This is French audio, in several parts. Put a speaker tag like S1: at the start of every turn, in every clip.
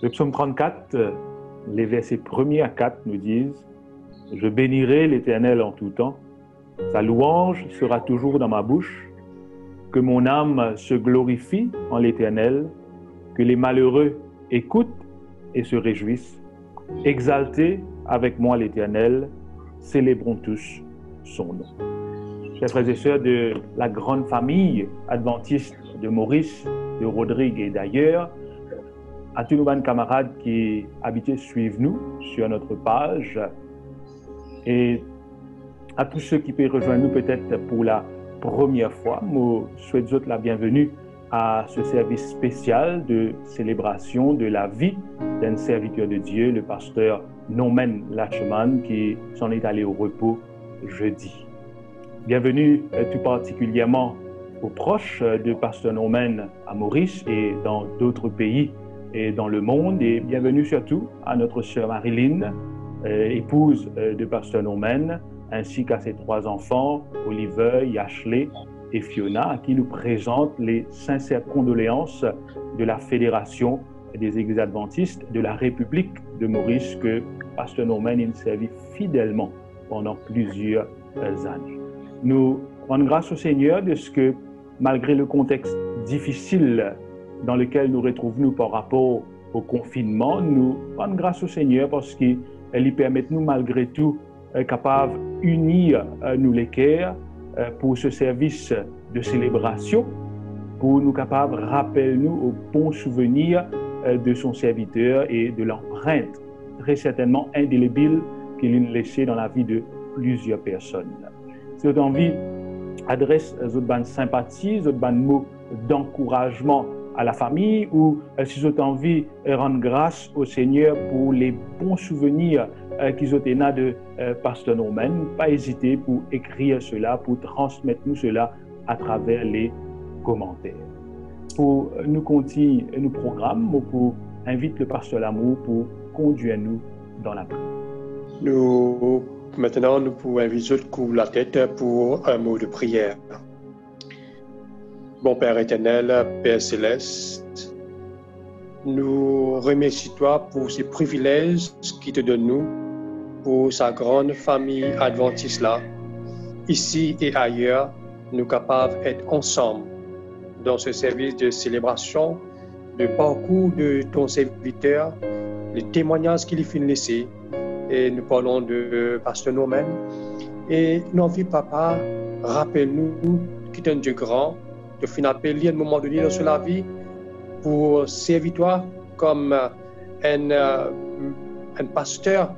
S1: Le psaume 34, les versets 1er à 4 nous disent « Je bénirai l'Éternel en tout temps, sa louange sera toujours dans ma bouche, que mon âme se glorifie en l'Éternel, que les malheureux écoutent et se réjouissent. Exaltez avec moi l'Éternel, célébrons tous son nom. » Chers frères et sœurs de la grande famille adventiste de Maurice, de Rodrigue et d'ailleurs, à tous nos bonnes camarades qui habitent suivent-nous sur notre page et à tous ceux qui peuvent rejoindre nous peut-être pour la première fois, nous souhaitons la bienvenue à ce service spécial de célébration de la vie d'un serviteur de Dieu, le pasteur Norman Lachman, qui s'en est allé au repos jeudi. Bienvenue tout particulièrement aux proches de pasteur Norman à Maurice et dans d'autres pays et dans le monde, et bienvenue surtout à notre sœur Marilyn, épouse de pasteur Norman, ainsi qu'à ses 3 enfants, Oliver, Ashley et Fiona, à qui nous présente les sincères condoléances de la Fédération des Églises adventistes de la République de Maurice, que pasteur Norman a servi fidèlement pendant plusieurs années. Nous rendons grâce au Seigneur de ce que, malgré le contexte difficile dans lequel nous retrouvons par rapport au confinement, nous rendons grâce au Seigneur parce qu'il lui permet, nous, malgré tout, capables d'unir nous les cœurs pour ce service de célébration, pour nous capables de rappeler nous au bon souvenir de son serviteur et de l'empreinte très certainement indélébile qu'il a laissée dans la vie de plusieurs personnes. Si vous avez envie, adresse aux bonnes sympathies, aux bonnes mots d'encouragement à la famille, ou si vous avez envie, rendre grâce au Seigneur pour les bons souvenirs qu'ils ont été de pasteur Norman, pas hésiter pour écrire cela, pour transmettre nous cela à travers les commentaires. Pour nous continuer nos programmes, pour inviter le pasteur Lamour pour conduire nous dans la prière.
S2: Maintenant, nous pouvons inviter couvrir la tête pour un mot de prière. Bon Père éternel, Père céleste, nous remercions toi pour ces privilèges qu'il te donne nous, pour sa grande famille adventiste là, ici et ailleurs, nous capables d'être ensemble dans ce service de célébration, de parcours de ton serviteur, les témoignages qu'il fait laisser. Et nous parlons de pasteur Norman. Et nous envie, papa, rappelle-nous qu'il est un Dieu grand, de finir appelé à un moment donné dans la vie pour servir toi comme un pasteur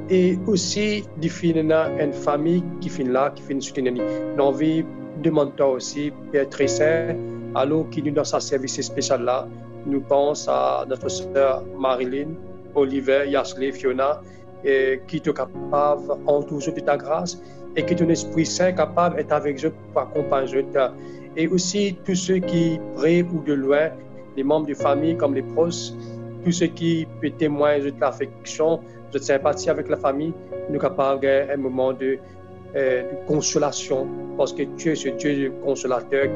S2: et aussi de finir une famille qui finit là, qui finit soutenir. Nous envie demande toi aussi, Père très saint, alors qui nous dans sa service spécial là, nous pense à notre sœur Marilyn, Oliver, Ashley, Fiona, et qui est capable en toujours de ta grâce et qui est un Esprit Saint capable d'être avec eux pour accompagner eux. Et aussi tous ceux qui près ou de loin, les membres de famille comme les proches, tous ceux qui peuvent témoigner de l'affection, de sympathie avec la famille, nous sommes capables d'un moment de consolation parce que tu es ce Dieu consolateur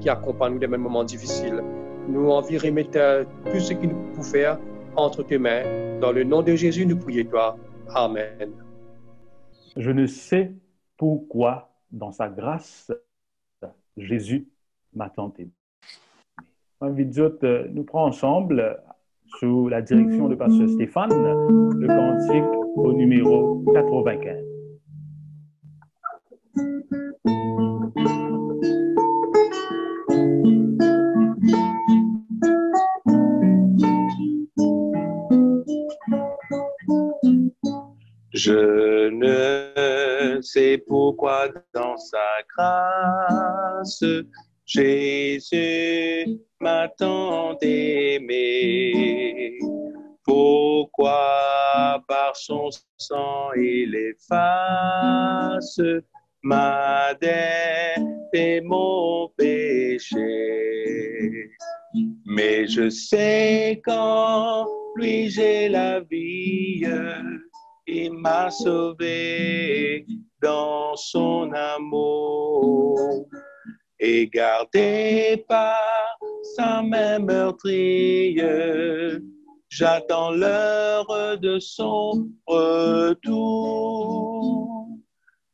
S2: qui accompagne nous dans les moments difficiles. Nous envie de remettre tout ce que nous pouvons faire entre tes mains. Dans le nom de Jésus, nous prions toi. Amen.
S1: Je ne sais pourquoi, dans sa grâce, Jésus m'a tant aimé. Nous prenons ensemble, sous la direction de pasteur Stéphane, le cantique au numéro 95.
S3: Je ne sais pourquoi dans sa grâce, Jésus m'a tant aimé. Pourquoi par son sang il efface ma dette et mon péché. Mais je sais qu'en lui j'ai la vie. Il m'a sauvé dans son amour et gardé par sa main meurtrière. J'attends l'heure de son retour.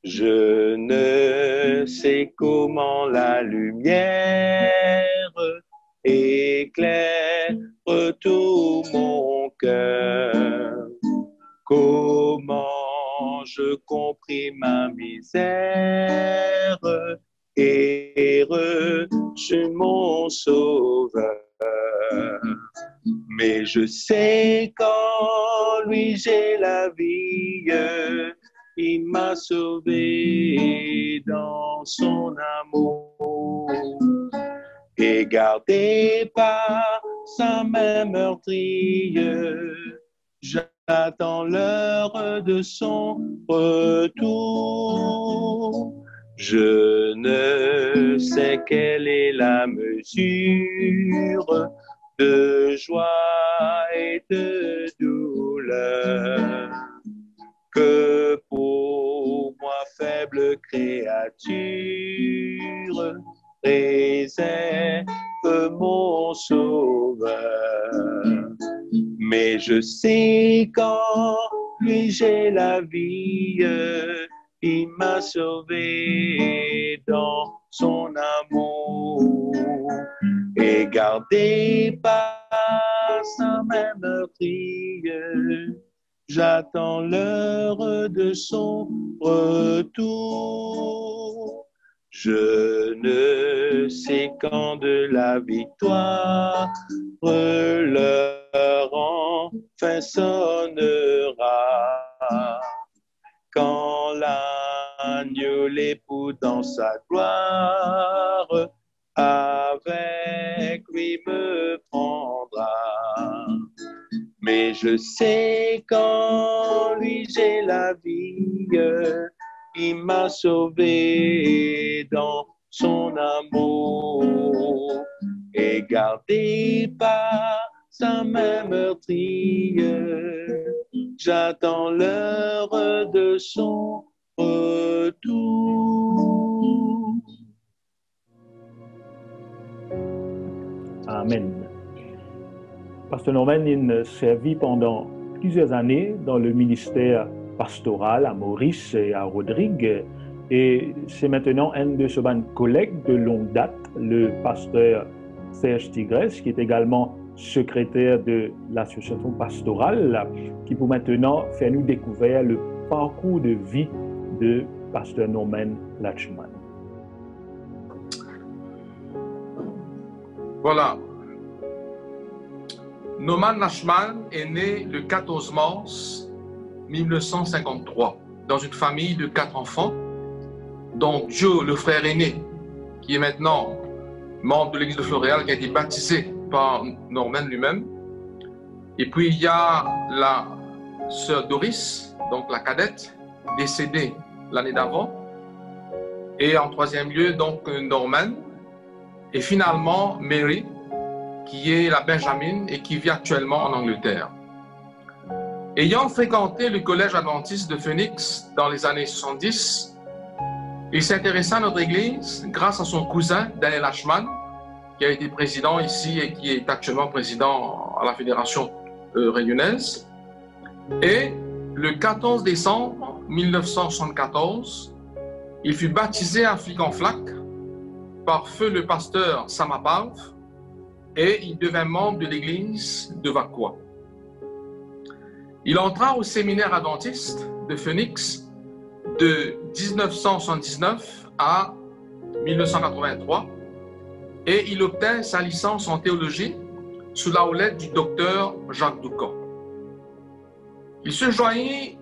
S3: Je ne sais comment la lumière éclaire tout mon cœur. Comment je compris ma misère et reçu mon sauveur. Mais je sais qu'en lui j'ai la vie, il m'a sauvé dans son amour. Et gardé par sa main meurtrière, j'attends l'heure de son retour. Je ne sais quelle est la mesure de joie et de douleur que pour moi, faible créature, réserve mon sauveur. Mais je sais qu'en lui j'ai la vie, il m'a sauvé dans son amour et gardé par sa main meurtrière. J'attends l'heure de son retour. Je ne sais quand de la victoire l'heure enfin sonnera. Quand l'agneau l'époux dans sa gloire avec lui me prendra. Mais je sais qu'en lui j'ai la vie, il m'a sauvé dans son amour et gardé par sa main meurtrière. J'attends l'heure de son retour.
S1: Amen. Pasteur Norman, il servit pendant plusieurs années dans le ministère pastoral à Maurice et à Rodrigue. Et c'est maintenant un de ses collègues de longue date, le pasteur Serge Tigresse, qui est également secrétaire de l'association pastorale, qui pour maintenant faire nous découvrir le parcours de vie de pasteur Norman Latchman.
S4: Voilà. Norman Latchman est né le 14 mars 1953 dans une famille de 4 enfants, dont Joe, le frère aîné, qui est maintenant membre de l'église de Floréal, qui a été baptisé par Norman lui-même. Et puis il y a la sœur Doris, donc la cadette, décédée l'année d'avant. Et en troisième lieu, donc Norman. Et finalement, Mary, qui est la Benjamin et qui vit actuellement en Angleterre. Ayant fréquenté le collège adventiste de Phoenix dans les années 70, il s'intéressa à notre église grâce à son cousin Daniel Latchman, qui a été président ici et qui est actuellement président à la Fédération réunionnaise. Et le 14 décembre 1974, il fut baptisé à Flic-en-Flac par feu le pasteur Samapav et il devint membre de l'église de Vacois. Il entra au séminaire adventiste de Phoenix de 1979 à 1983 et il obtint sa licence en théologie sous la houlette du docteur Jacques Doucan. Il se joignit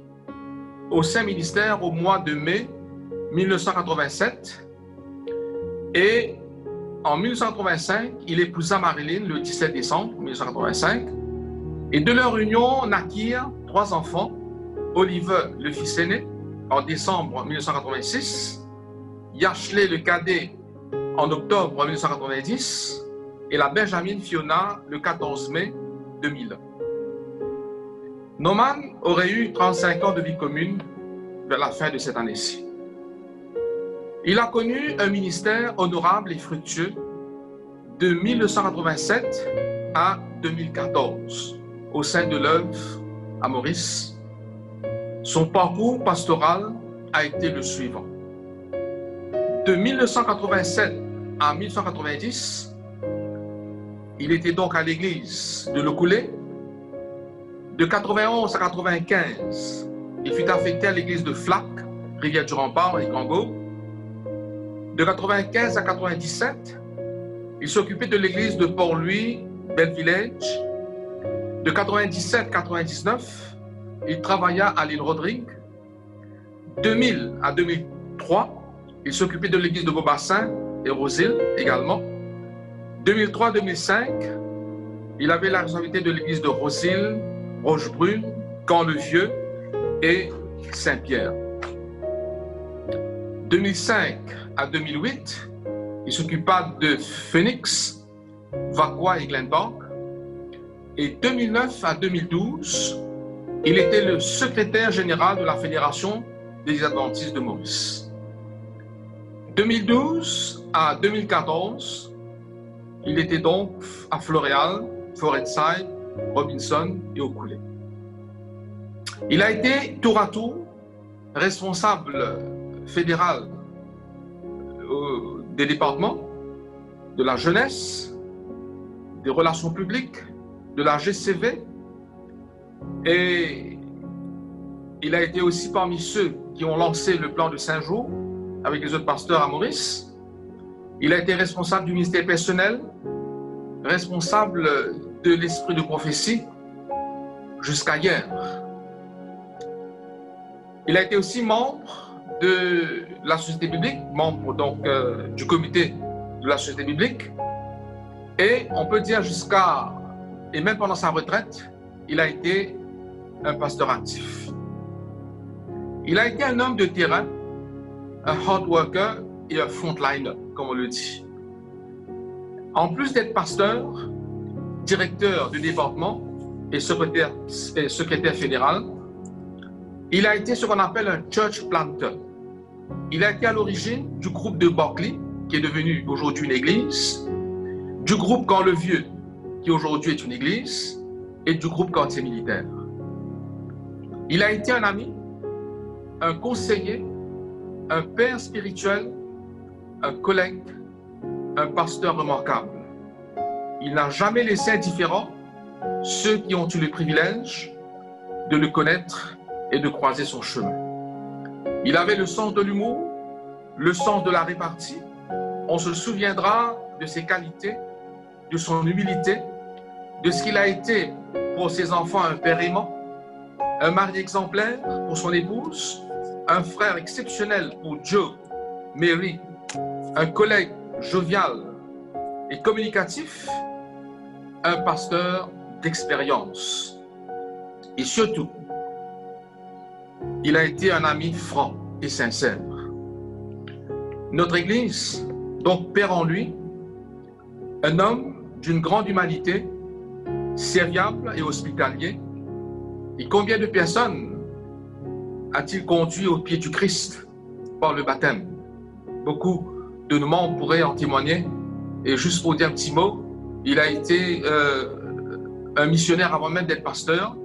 S4: au Saint-Ministère au mois de mai 1987 et en 1985, il épousa Marilyn le 17 décembre 1985 et de leur union naquirent 3 enfants, Oliver le fils aîné en décembre 1986, Yashley le cadet en octobre 1990 et la Benjamin Fiona le 14 mai 2000. Norman aurait eu 35 ans de vie commune vers la fin de cette année-ci. Il a connu un ministère honorable et fructueux de 1987 à 2014 au sein de l'œuvre à Maurice. Son parcours pastoral a été le suivant. De 1987 à 1990, il était donc à l'église de Lokoulé. De 91 à 95, il fut affecté à l'église de Flac, Rivière-du-Rempart et Congo. De 95 à 97, il s'occupait de l'église de Port-Louis, Bellevillage. De 97 à 99, il travailla à l'île Rodrigue. 2000 à 2003, il s'occupait de l'église de Beaubassin et Rosille également. 2003-2005, il avait la responsabilité de l'église de Rosille, Rochebrune, Camp-le-Vieux et Saint-Pierre. 2005 à 2008, il s'occupa de Phoenix, Vaqua et Glenbark. Et 2009 à 2012, il était le secrétaire général de la Fédération des Adventistes de Maurice. 2012 à 2014, il était donc à Floréal, Forêtside, Robinson et Okoulé. Il a été tour à tour responsable fédéral des départements, de la jeunesse, des relations publiques, de la GCV, et il a été aussi parmi ceux qui ont lancé le plan de 5 jours avec les autres pasteurs à Maurice. Il a été responsable du ministère personnel, responsable de l'esprit de prophétie jusqu'à hier. Il a été aussi membre de la société biblique, membre donc du comité de la société biblique, et on peut dire jusqu'à, et même pendant sa retraite, il a été un pasteur actif. Il a été un homme de terrain, un hard worker et un frontliner, comme on le dit. En plus d'être pasteur, directeur du département et secrétaire fédéral, il a été ce qu'on appelle un church planter. Il a été à l'origine du groupe de Berkeley, qui est devenu aujourd'hui une église, du groupe Camp-le-Vieux, qui aujourd'hui est une église, et du groupe Quartier militaire. Il a été un ami, un conseiller, un père spirituel, un collègue, un pasteur remarquable. Il n'a jamais laissé indifférent ceux qui ont eu le privilège de le connaître et de croiser son chemin. Il avait le sens de l'humour, le sens de la répartie. On se souviendra de ses qualités, de son humilité, de ce qu'il a été pour ses enfants un père aimant, un mari exemplaire pour son épouse, un frère exceptionnel pour Joe, Mary, un collègue jovial et communicatif, un pasteur d'expérience. Et surtout, il a été un ami franc et sincère. Notre Église, donc, perd en lui un homme d'une grande humanité, serviable et hospitalier. Et combien de personnes a-t-il conduit au pied du Christ par le baptême? Beaucoup de nos membres pourraient en témoigner. Et juste pour dire un petit mot, il a été un missionnaire avant même d'être pasteur.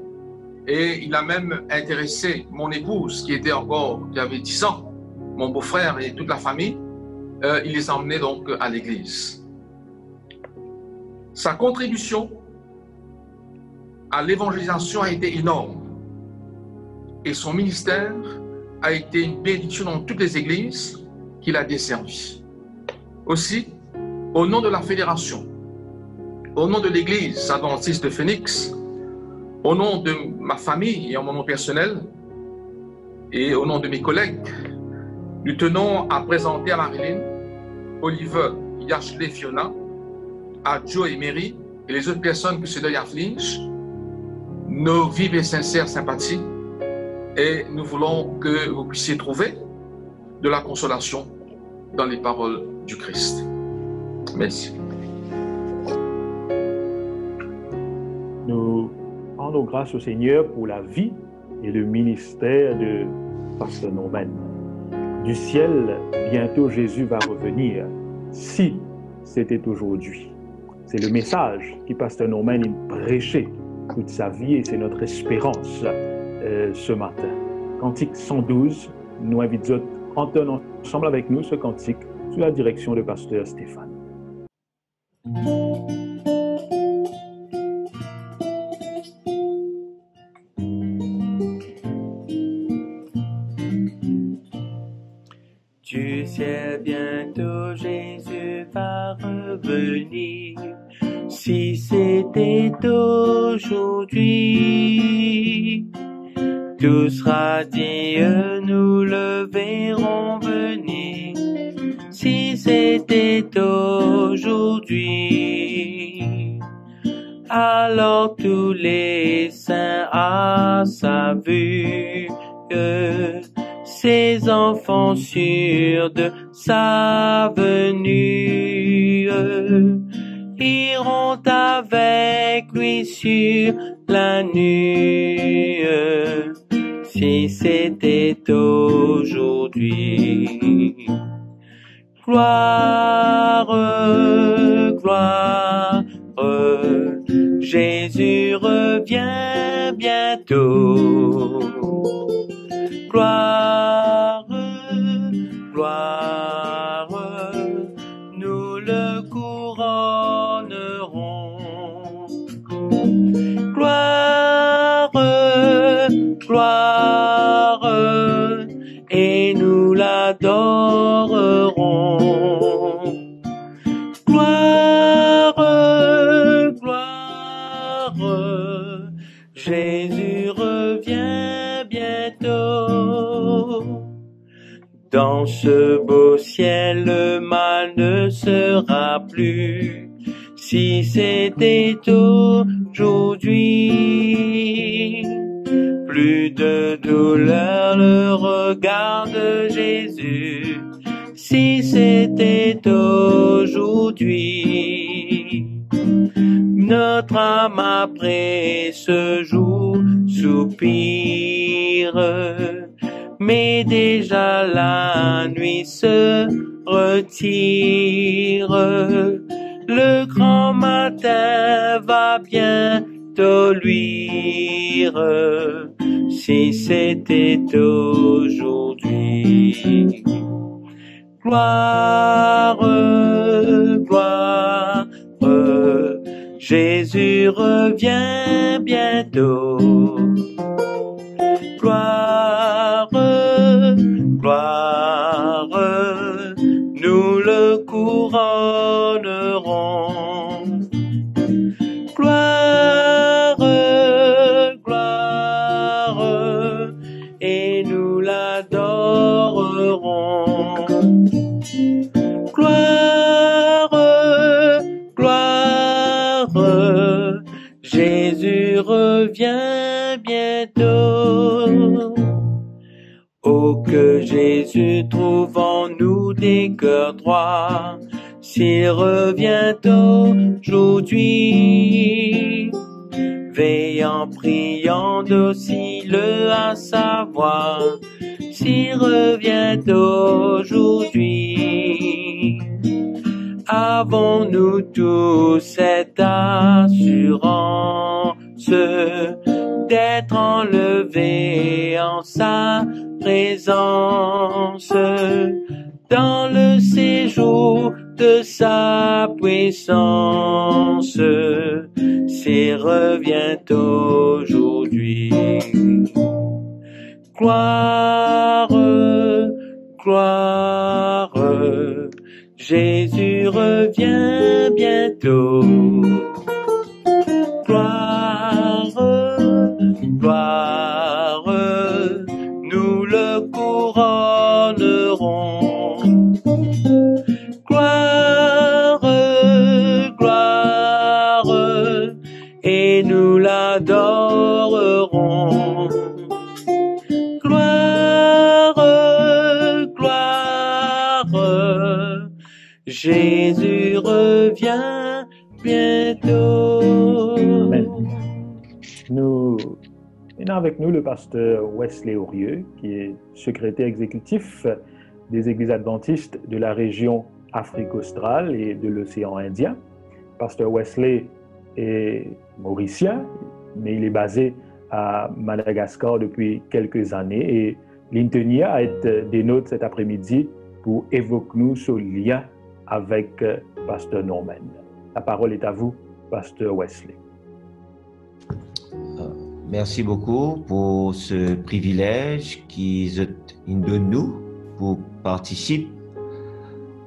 S4: Et il a même intéressé mon épouse, qui avait 10 ans, mon beau-frère et toute la famille. Il les a emmenés donc à l'église. Sa contribution à l'évangélisation a été énorme. Et son ministère a été une bénédiction dans toutes les églises qu'il a desservies. Aussi, au nom de la fédération, au nom de l'église adventiste de Phoenix, au nom de ma famille et en mon nom personnel, et au nom de mes collègues, nous tenons à présenter à Marilyn, Oliver, Yashley, Fiona, à Joe et Mary et les autres personnes que ce deuil afflige, nos vives et sincères sympathies, et nous voulons que vous puissiez trouver de la consolation dans les paroles du Christ. Merci.
S1: Nous rendons grâce au Seigneur pour la vie et le ministère de Pasteur Norman. Du ciel, bientôt Jésus va revenir, si c'était aujourd'hui. C'est le message que Pasteur Norman prêchait toute sa vie et c'est notre espérance ce matin. Cantique 112, nous invitons à entendre ensemble avec nous ce cantique sous la direction du pasteur Stéphane.
S5: Tu sais, bientôt Jésus va revenir. Si c'était aujourd'hui, tout sera dit, nous le verrons venir. Si c'était aujourd'hui, alors tous les saints à sa vue, ses enfants sûrs de sa venue, iront avec lui sur la nue. Si c'était aujourd'hui, gloire, gloire, Jésus revient bientôt. Gloire, gloire, nous le couronnerons. Gloire, gloire, et nous l'adorerons. Gloire, gloire, Jésus revient bientôt. Dans ce beau ciel, le mal ne sera plus. Si c'était aujourd'hui, plus de douleur, le regard de Jésus. Si c'était aujourd'hui, notre âme après ce jour soupire, mais déjà la nuit se retire. Le grand matin va bientôt luire. Si c'était aujourd'hui, gloire, gloire, Jésus revient bientôt. Gloire, gloire, nous le couronnerons. Gloire, gloire, et nous l'adorerons. Gloire, gloire, Jésus revient bientôt. Oh, que Jésus trouve en nous des cœurs droits, s'il revient aujourd'hui, veillant, priant, docile à savoir, s'il revient aujourd'hui. Avons-nous tous cette assurance d'être enlevés en sa présence, dans le séjour de sa puissance, s'il revient aujourd'hui. Gloire, gloire, Jésus revient bientôt. Gloire, gloire, nous le couronnerons. Gloire, gloire, et nous l'adorerons. Gloire, gloire, Jésus revient bientôt.
S1: Amen. Nous avons avec nous le pasteur Wesley Aurieux, qui est secrétaire exécutif des Églises adventistes de la région Afrique australe et de l'océan Indien. Pasteur Wesley est mauricien, mais il est basé à Madagascar depuis quelques années. Et l'Intenia a été des nôtres cet après-midi pour évoquer nous ce lien avec Pasteur Norman. La parole est à vous, Pasteur Wesley.
S6: Merci beaucoup pour ce privilège qu'ils donnent nous pour participer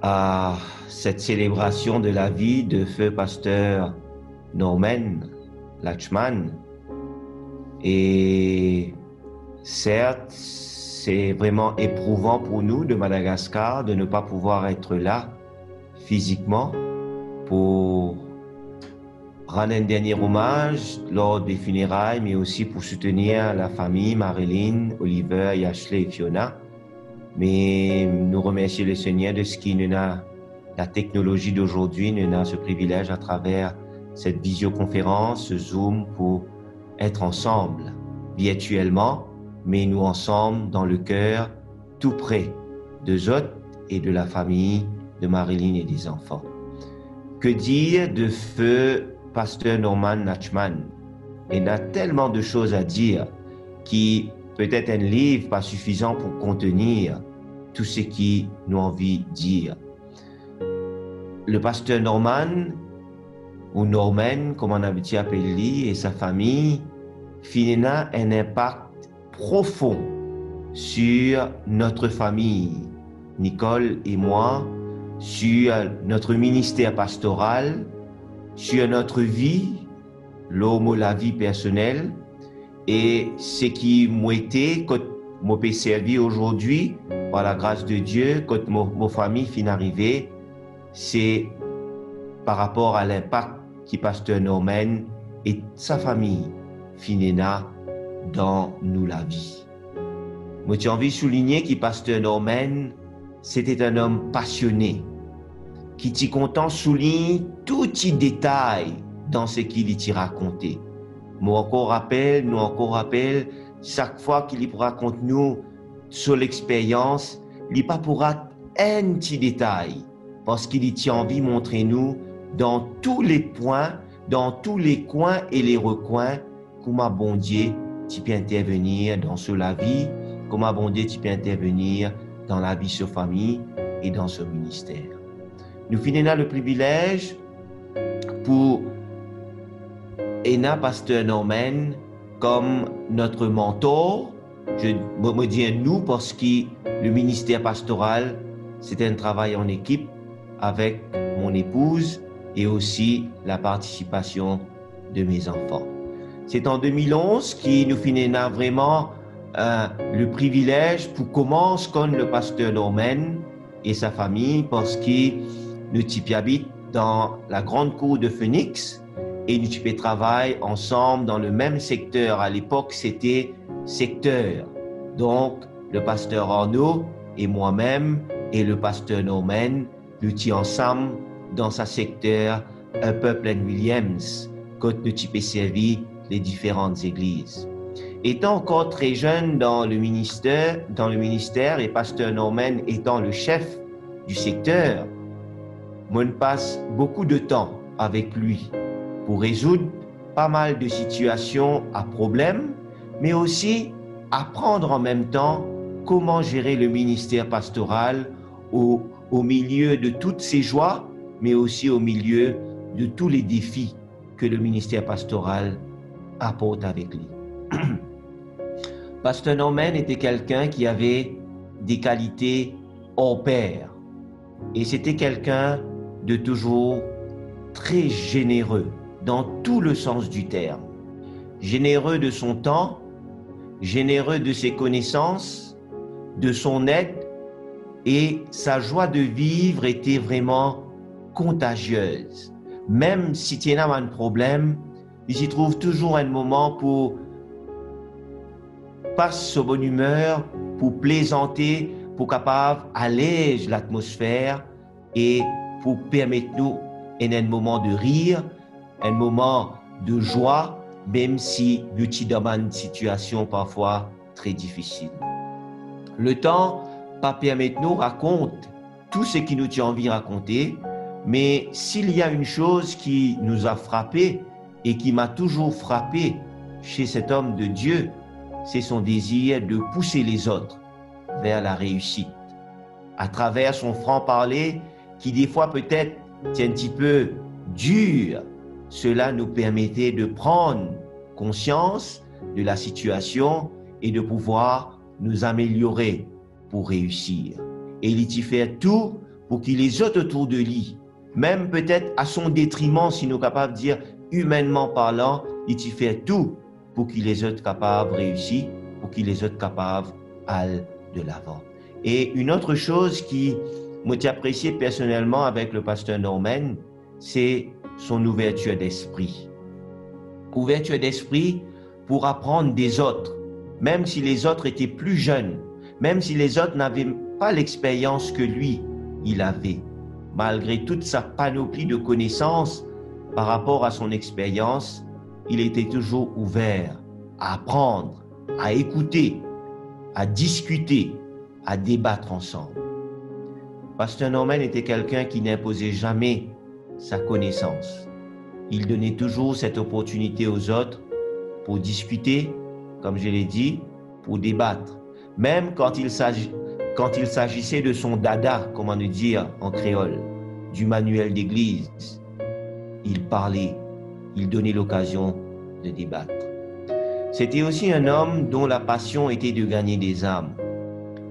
S6: à cette célébration de la vie de feu Pasteur Norman Latchman. Et certes, c'est vraiment éprouvant pour nous de Madagascar de ne pas pouvoir être là physiquement pour rendre un dernier hommage lors des funérailles, mais aussi pour soutenir la famille, Marilyn, Oliver, Ashley et Fiona. Mais nous remercions le Seigneur de ce qu'il nous a, la technologie d'aujourd'hui nous a ce privilège à travers cette visioconférence, ce Zoom, pour être ensemble, virtuellement, mais nous ensemble dans le cœur, tout près de Zot et de la famille de Marilyn et des enfants. Que dire de feu Pasteur Norman Latchman? Il y a tellement de choses à dire qui peut-être un livre pas suffisant pour contenir tout ce qui nous envie de dire. Le pasteur Norman, ou Norman, comme on avait dit appelé, et sa famille, finalement, un impact profond sur notre famille, Nicole et moi, sur notre ministère pastoral, sur notre vie, l'homme, la vie personnelle, et ce qui m'a été, quand je peux servir aujourd'hui, par la grâce de Dieu, quand ma famille finit arrivée, c'est par rapport à l'impact que Pasteur Norman et sa famille finina dans nous la vie. Moi, j'ai envie de souligner que Pasteur Norman, c'était un homme passionné, qui t'y content souligne tout petit détail dans ce qu'il t'y racontait. Moi encore rappelle, chaque fois qu'il raconte nous sur l'expérience, il n'y a pas pour un petit détail, parce qu'il tient envie de montrer nous dans tous les points, dans tous les coins et les recoins, comment bon Dieu tu peux intervenir dans la vie, comment bon Dieu tu peux intervenir dans la vie de sa famille et dans ce ministère. Nous finissons le privilège pour Ena Pasteur Norman comme notre mentor. Je me dis nous parce que le ministère pastoral, c'est un travail en équipe avec mon épouse et aussi la participation de mes enfants. C'est en 2011 que nous finissons vraiment le privilège pour commencer comme le pasteur Norman et sa famille parce que nous habitent dans la grande cour de Phoenix et nous travaillons ensemble dans le même secteur. À l'époque, c'était secteur. Donc, le pasteur Arnaud et moi-même et le pasteur Norman, nous étions ensemble dans sa secteur Upper Williams, quand nous avons servi les différentes églises. Étant encore très jeune dans le ministère et pasteur Norman étant le chef du secteur, moi, je passe beaucoup de temps avec lui pour résoudre pas mal de situations à problème, mais aussi apprendre en même temps comment gérer le ministère pastoral au milieu de toutes ces joies, mais aussi au milieu de tous les défis que le ministère pastoral apporte avec lui. Pasteur Norman était quelqu'un qui avait des qualités hors pair. Et c'était quelqu'un de toujours très généreux, dans tout le sens du terme. Généreux de son temps, généreux de ses connaissances, de son aide, et sa joie de vivre était vraiment contagieuse. Même si tu as un problème, il s'y trouve toujours un moment pour passer sa bonne humeur, pour plaisanter, pour capable alléger l'atmosphère et pour permettre nous un moment de rire, un moment de joie, même si nous sommes dans une situation parfois très difficile. Le temps pas permettre nous raconte tout ce qui nous tient envie de raconter, mais s'il y a une chose qui nous a frappé et qui m'a toujours frappé chez cet homme de Dieu, c'est son désir de pousser les autres vers la réussite. À travers son franc-parler, qui des fois peut-être est un petit peu dur, cela nous permettait de prendre conscience de la situation et de pouvoir nous améliorer pour réussir. Et il y fait tout pour que les autres autour de lui, même peut-être à son détriment, si nous sommes capables de dire humainement parlant, il y fait tout pour que les autres capables de réussir, pour que les autres capables d'aller de l'avant. Et une autre chose qui m'a apprécié personnellement avec le pasteur Norman, c'est son ouverture d'esprit. Ouverture d'esprit pour apprendre des autres, même si les autres étaient plus jeunes, même si les autres n'avaient pas l'expérience que lui, il avait. Malgré toute sa panoplie de connaissances par rapport à son expérience, il était toujours ouvert à apprendre, à écouter, à discuter, à débattre ensemble. Pasteur Norman était quelqu'un qui n'imposait jamais sa connaissance. Il donnait toujours cette opportunité aux autres pour discuter, comme je l'ai dit, pour débattre. Même quand il s'agissait de son dada, comment le dire en créole, du manuel d'église, il parlait, il donnait l'occasion de débattre. C'était aussi un homme dont la passion était de gagner des âmes.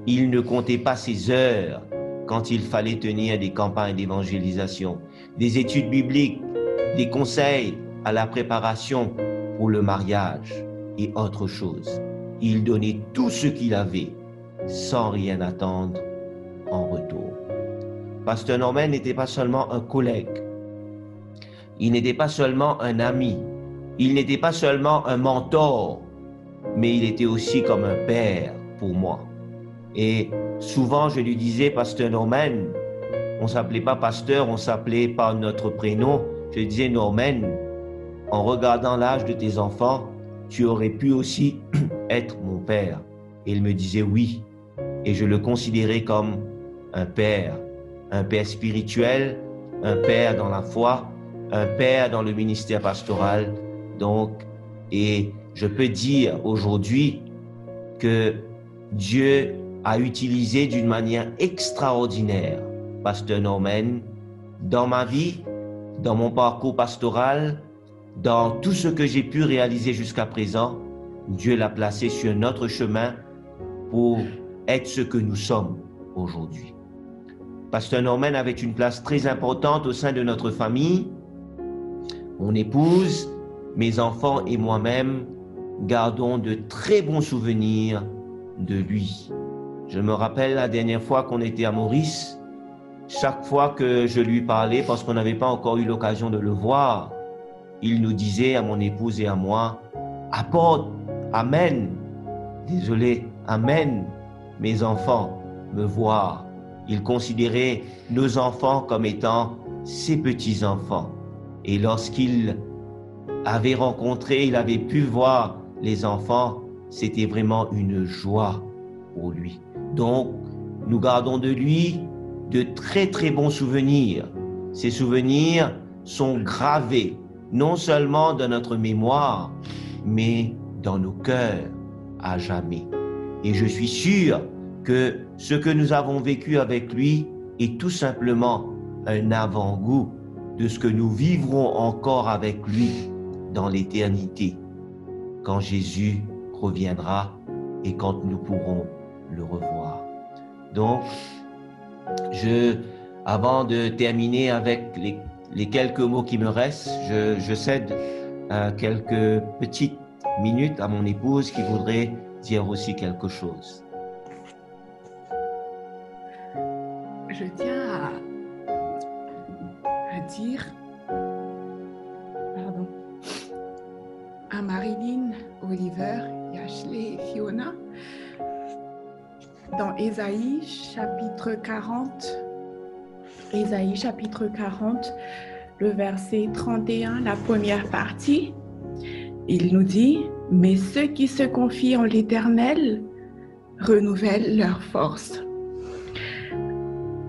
S6: Il ne comptait pas ses heures quand il fallait tenir des campagnes d'évangélisation, des études bibliques, des conseils à la préparation pour le mariage et autre chose. Il donnait tout ce qu'il avait sans rien attendre en retour. Pasteur Norman n'était pas seulement un collègue, il n'était pas seulement un ami, il n'était pas seulement un mentor, mais il était aussi comme un père pour moi. Et souvent, je lui disais, Pasteur Norman, on ne s'appelait pas pasteur, on s'appelait par notre prénom. Je lui disais, Norman, en regardant l'âge de tes enfants, tu aurais pu aussi être mon père. Et il me disait oui. Et je le considérais comme un père spirituel, un père dans la foi, un père dans le ministère pastoral. Donc, et je peux dire aujourd'hui que Dieu a utilisé d'une manière extraordinaire Pasteur Norman dans ma vie, dans mon parcours pastoral, dans tout ce que j'ai pu réaliser jusqu'à présent. Dieu l'a placé sur notre chemin pour être ce que nous sommes aujourd'hui. Pasteur Norman avait une place très importante au sein de notre famille. Mon épouse, mes enfants et moi-même gardons de très bons souvenirs de lui. Je me rappelle la dernière fois qu'on était à Maurice, chaque fois que je lui parlais, parce qu'on n'avait pas encore eu l'occasion de le voir, il nous disait à mon épouse et à moi, « Apporte, amen, désolé, amen, mes enfants, me voir. » Il considérait nos enfants comme étant ses petits-enfants. Et lorsqu'il avait rencontré, il avait pu voir les enfants, c'était vraiment une joie pour lui. Donc, nous gardons de lui de très très bons souvenirs. Ces souvenirs sont gravés, non seulement dans notre mémoire, mais dans nos cœurs à jamais. Et je suis sûr que ce que nous avons vécu avec lui est tout simplement un avant-goût de ce que nous vivrons encore avec lui dans l'éternité, quand Jésus reviendra et quand nous pourrons le revoir. Donc, avant de terminer avec les quelques mots qui me restent, je cède quelques petites minutes à mon épouse qui voudrait dire aussi quelque chose.
S7: Je tiens à dire à Marilyn, Oliver, Ashley et Fiona, dans Ésaïe chapitre 40, le verset 31, la première partie, il nous dit « Mais ceux qui se confient en l'Éternel renouvellent leur force. »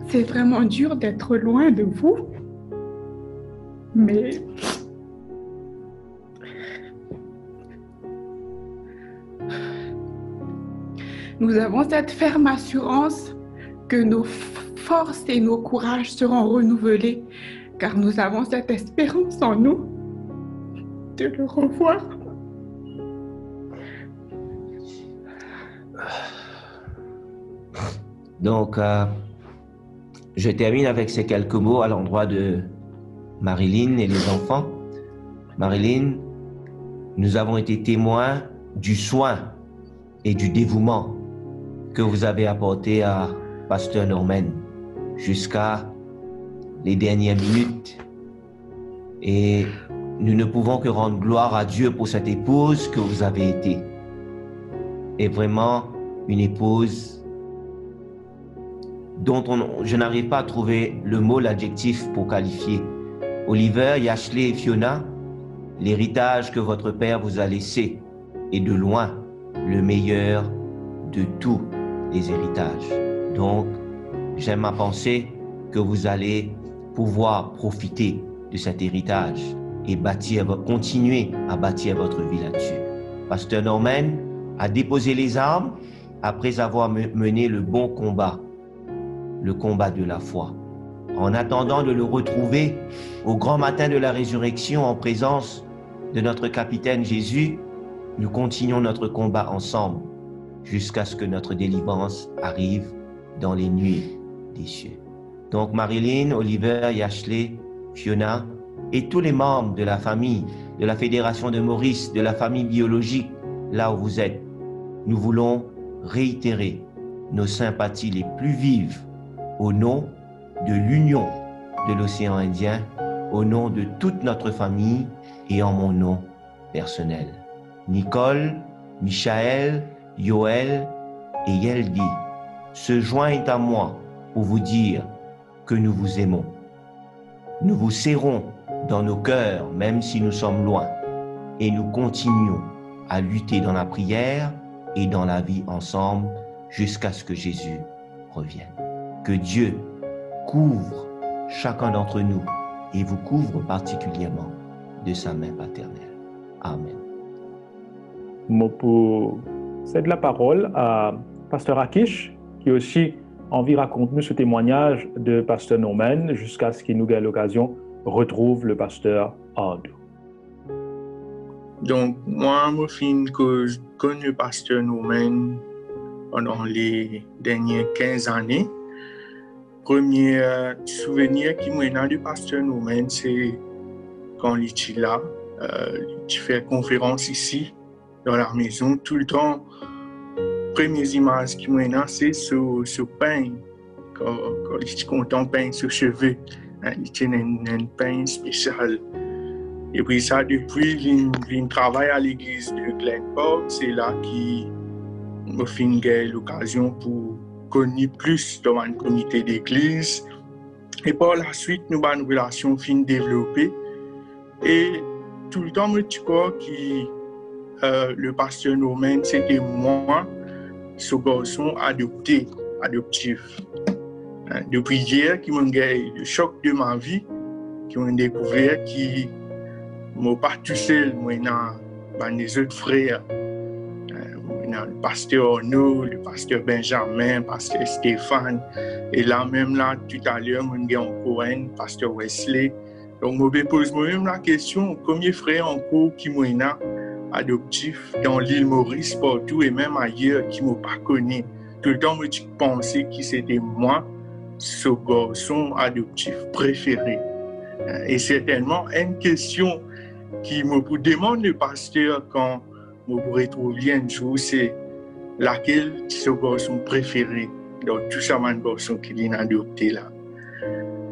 S7: C'est vraiment dur d'être loin de vous, mais nous avons cette ferme assurance que nos forces et nos courages seront renouvelés, car nous avons cette espérance en nous de le revoir.
S6: Donc, je termine avec ces quelques mots à l'endroit de Marilyn et les enfants. Marilyn, nous avons été témoins du soin et du dévouement que vous avez apporté à Pasteur Norman jusqu'à les dernières minutes. Et nous ne pouvons que rendre gloire à Dieu pour cette épouse que vous avez été. Et vraiment une épouse dont je n'arrive pas à trouver le mot, l'adjectif pour qualifier. Oliver, Yashley et Fiona, l'héritage que votre père vous a laissé est de loin le meilleur de tous les héritages. Donc, j'aime à penser que vous allez pouvoir profiter de cet héritage et continuer à bâtir votre vie là-dessus. Pasteur Norman a déposé les armes après avoir mené le bon combat, le combat de la foi. En attendant de le retrouver au grand matin de la résurrection en présence de notre capitaine Jésus, nous continuons notre combat ensemble jusqu'à ce que notre délivrance arrive dans les nuées des cieux. Donc Marilyn, Oliver, Yashley, Fiona et tous les membres de la famille, de la Fédération de Maurice, de la famille biologique, là où vous êtes, nous voulons réitérer nos sympathies les plus vives au nom de l'union de l'océan Indien, au nom de toute notre famille et en mon nom personnel. Nicole, Michael, Yoël et Yeldi se joignent à moi pour vous dire que nous vous aimons. Nous vous serrons dans nos cœurs, même si nous sommes loin, et nous continuons à lutter dans la prière et dans la vie ensemble jusqu'à ce que Jésus revienne. Que Dieu couvre chacun d'entre nous et vous couvre particulièrement de sa main paternelle. Amen.
S1: Pour céder la parole à Pasteur Akish, qui aussi envie raconter ce témoignage de Pasteur Norman jusqu'à ce qu'il nous ait l'occasion retrouve le Pasteur Ardou.
S8: Donc, moi, je connais le Pasteur Norman pendant les dernières 15 années. Premier souvenir qui m'a du Pasteur Norman, c'est quand il était là, il fait conférence ici, dans la maison, tout le temps. Première image qui m'a c'est ce pain, quand il était content pain sur cheveux, il tient un pain spécial. Et puis ça, depuis, il travaille à l'église de Glen Park, c'est là qu'il m'a fait l'occasion pour connaître plus dans un comité d'église. Et par la suite, nous avons une relation fin développée. Et tout le temps, je crois que le Pasteur Norman, c'était moi, ce garçon adoptif. Depuis hier, qui m'a eu le choc de ma vie, qui m'a découvert que je ne pas tout seul, moi, dans les autres frères. Le pasteur Arnaud, le pasteur Benjamin, le pasteur Stéphane. Et là, même là, tout à l'heure, je suis encore un pasteur Wesley. Donc, je me pose moi-même la question, combien de frères encore qui sont adoptifs dans l'île Maurice, partout et même ailleurs, qui ne m'ont pas connu. Tout le temps, je pensais que c'était moi, ce garçon adoptif préféré. Et certainement, une question qui me demande le pasteur quand je me retrouve un jour, c'est laquelle ce garçon préféré dans tout ça, un garçon qu'il a adopté là.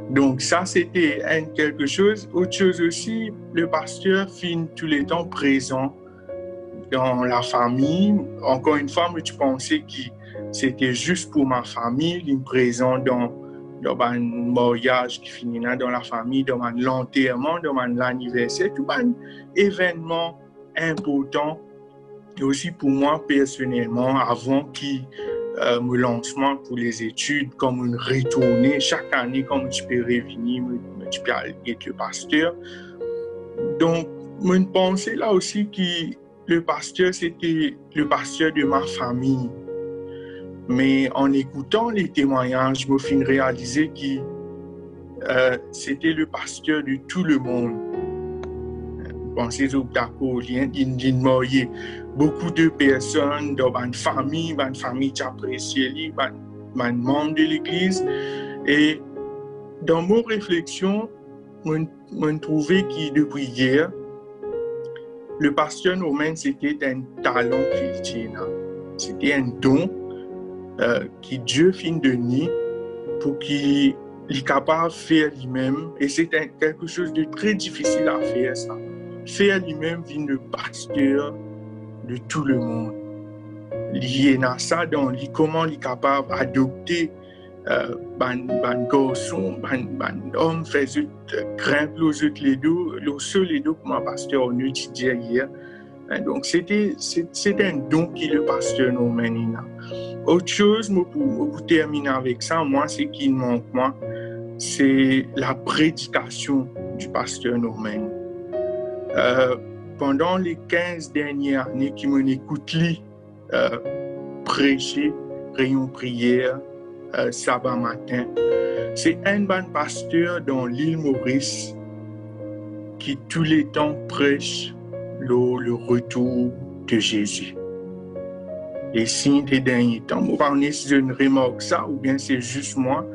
S8: Donc ça, c'était quelque chose. Autre chose aussi, le pasteur finit tous les temps présent dans la famille. Encore une fois, je pensais que c'était juste pour ma famille, il est présent dans un mariage qui finit dans la famille, dans un enterrement, dans un anniversaire, tout un événement important. Et aussi pour moi personnellement, avant mon lancement pour les études, comme une retournée, chaque année, comme tu peux revenir, tu peux aller être le pasteur. Donc, je pensais là aussi que le pasteur, c'était le pasteur de ma famille. Mais en écoutant les témoignages, je me suis réalisé que c'était le pasteur de tout le monde. Pensez au d'accord, il marié beaucoup de personnes dans une famille qui apprécie lui, un membre de l'église. Et dans mon réflexion, je trouvais que depuis hier, le pasteur Norman, c'était un talent qu'il tinha. C'était un don que Dieu fin donné pour qu'il soit capable de faire lui-même. Et c'est quelque chose de très difficile à faire, ça. Faire lui-même vient le pasteur de tout le monde. Il y a ça dans comment il est capable d'adopter un garçon, un homme, fait grimper aux autres les deux, le seul les deux comme un pasteur on étudiait hier. Donc c'était un don qui le pasteur nous mène. Autre chose, pour terminer avec ça, moi, ce qui me manque, moi, c'est la prédication du pasteur nous mène. Pendant les 15 dernières années qui m'ont écouté prêcher, réunion prière, sabbat matin, c'est un bon pasteur dans l'île Maurice qui tous les temps prêche le retour de Jésus. Les signes des derniers temps. Je ne sais pas si je ne remarque ça ou bien c'est juste moi.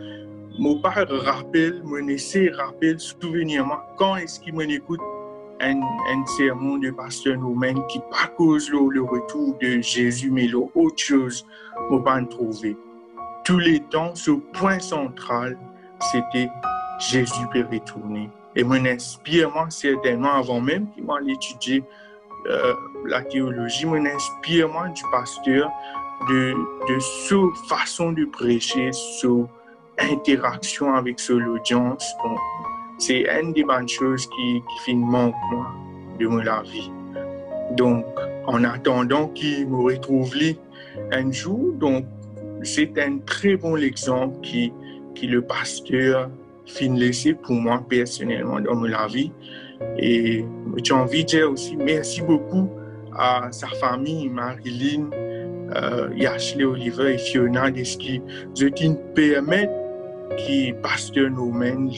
S8: Mon père rappelle, mon essai rappelle, souvenir-moi, quand est-ce qu'il m'écoute un sermon de pasteur Norman qui pas cause le retour de Jésus, mais l'autre chose, je ne pas trouver. Tous les temps, ce point central, c'était Jésus peut retourner. Et mon inspire, moi, certainement, avant même qu'il m'en étudié la théologie, mon inspire, moi, du pasteur, de cette façon de prêcher, cette interaction avec l'audience. Bon, c'est une des bonnes choses qui manque, moi, de ma vie. Donc, en attendant qu'il me retrouve là un jour, donc, c'est un très bon exemple qui le pasteur fin laissé pour moi personnellement dans ma vie. Et j'ai envie de dire aussi merci beaucoup à sa famille, Marilyn, Ashley Oliver et Fiona, de ce qui nous permettent que pasteur Norman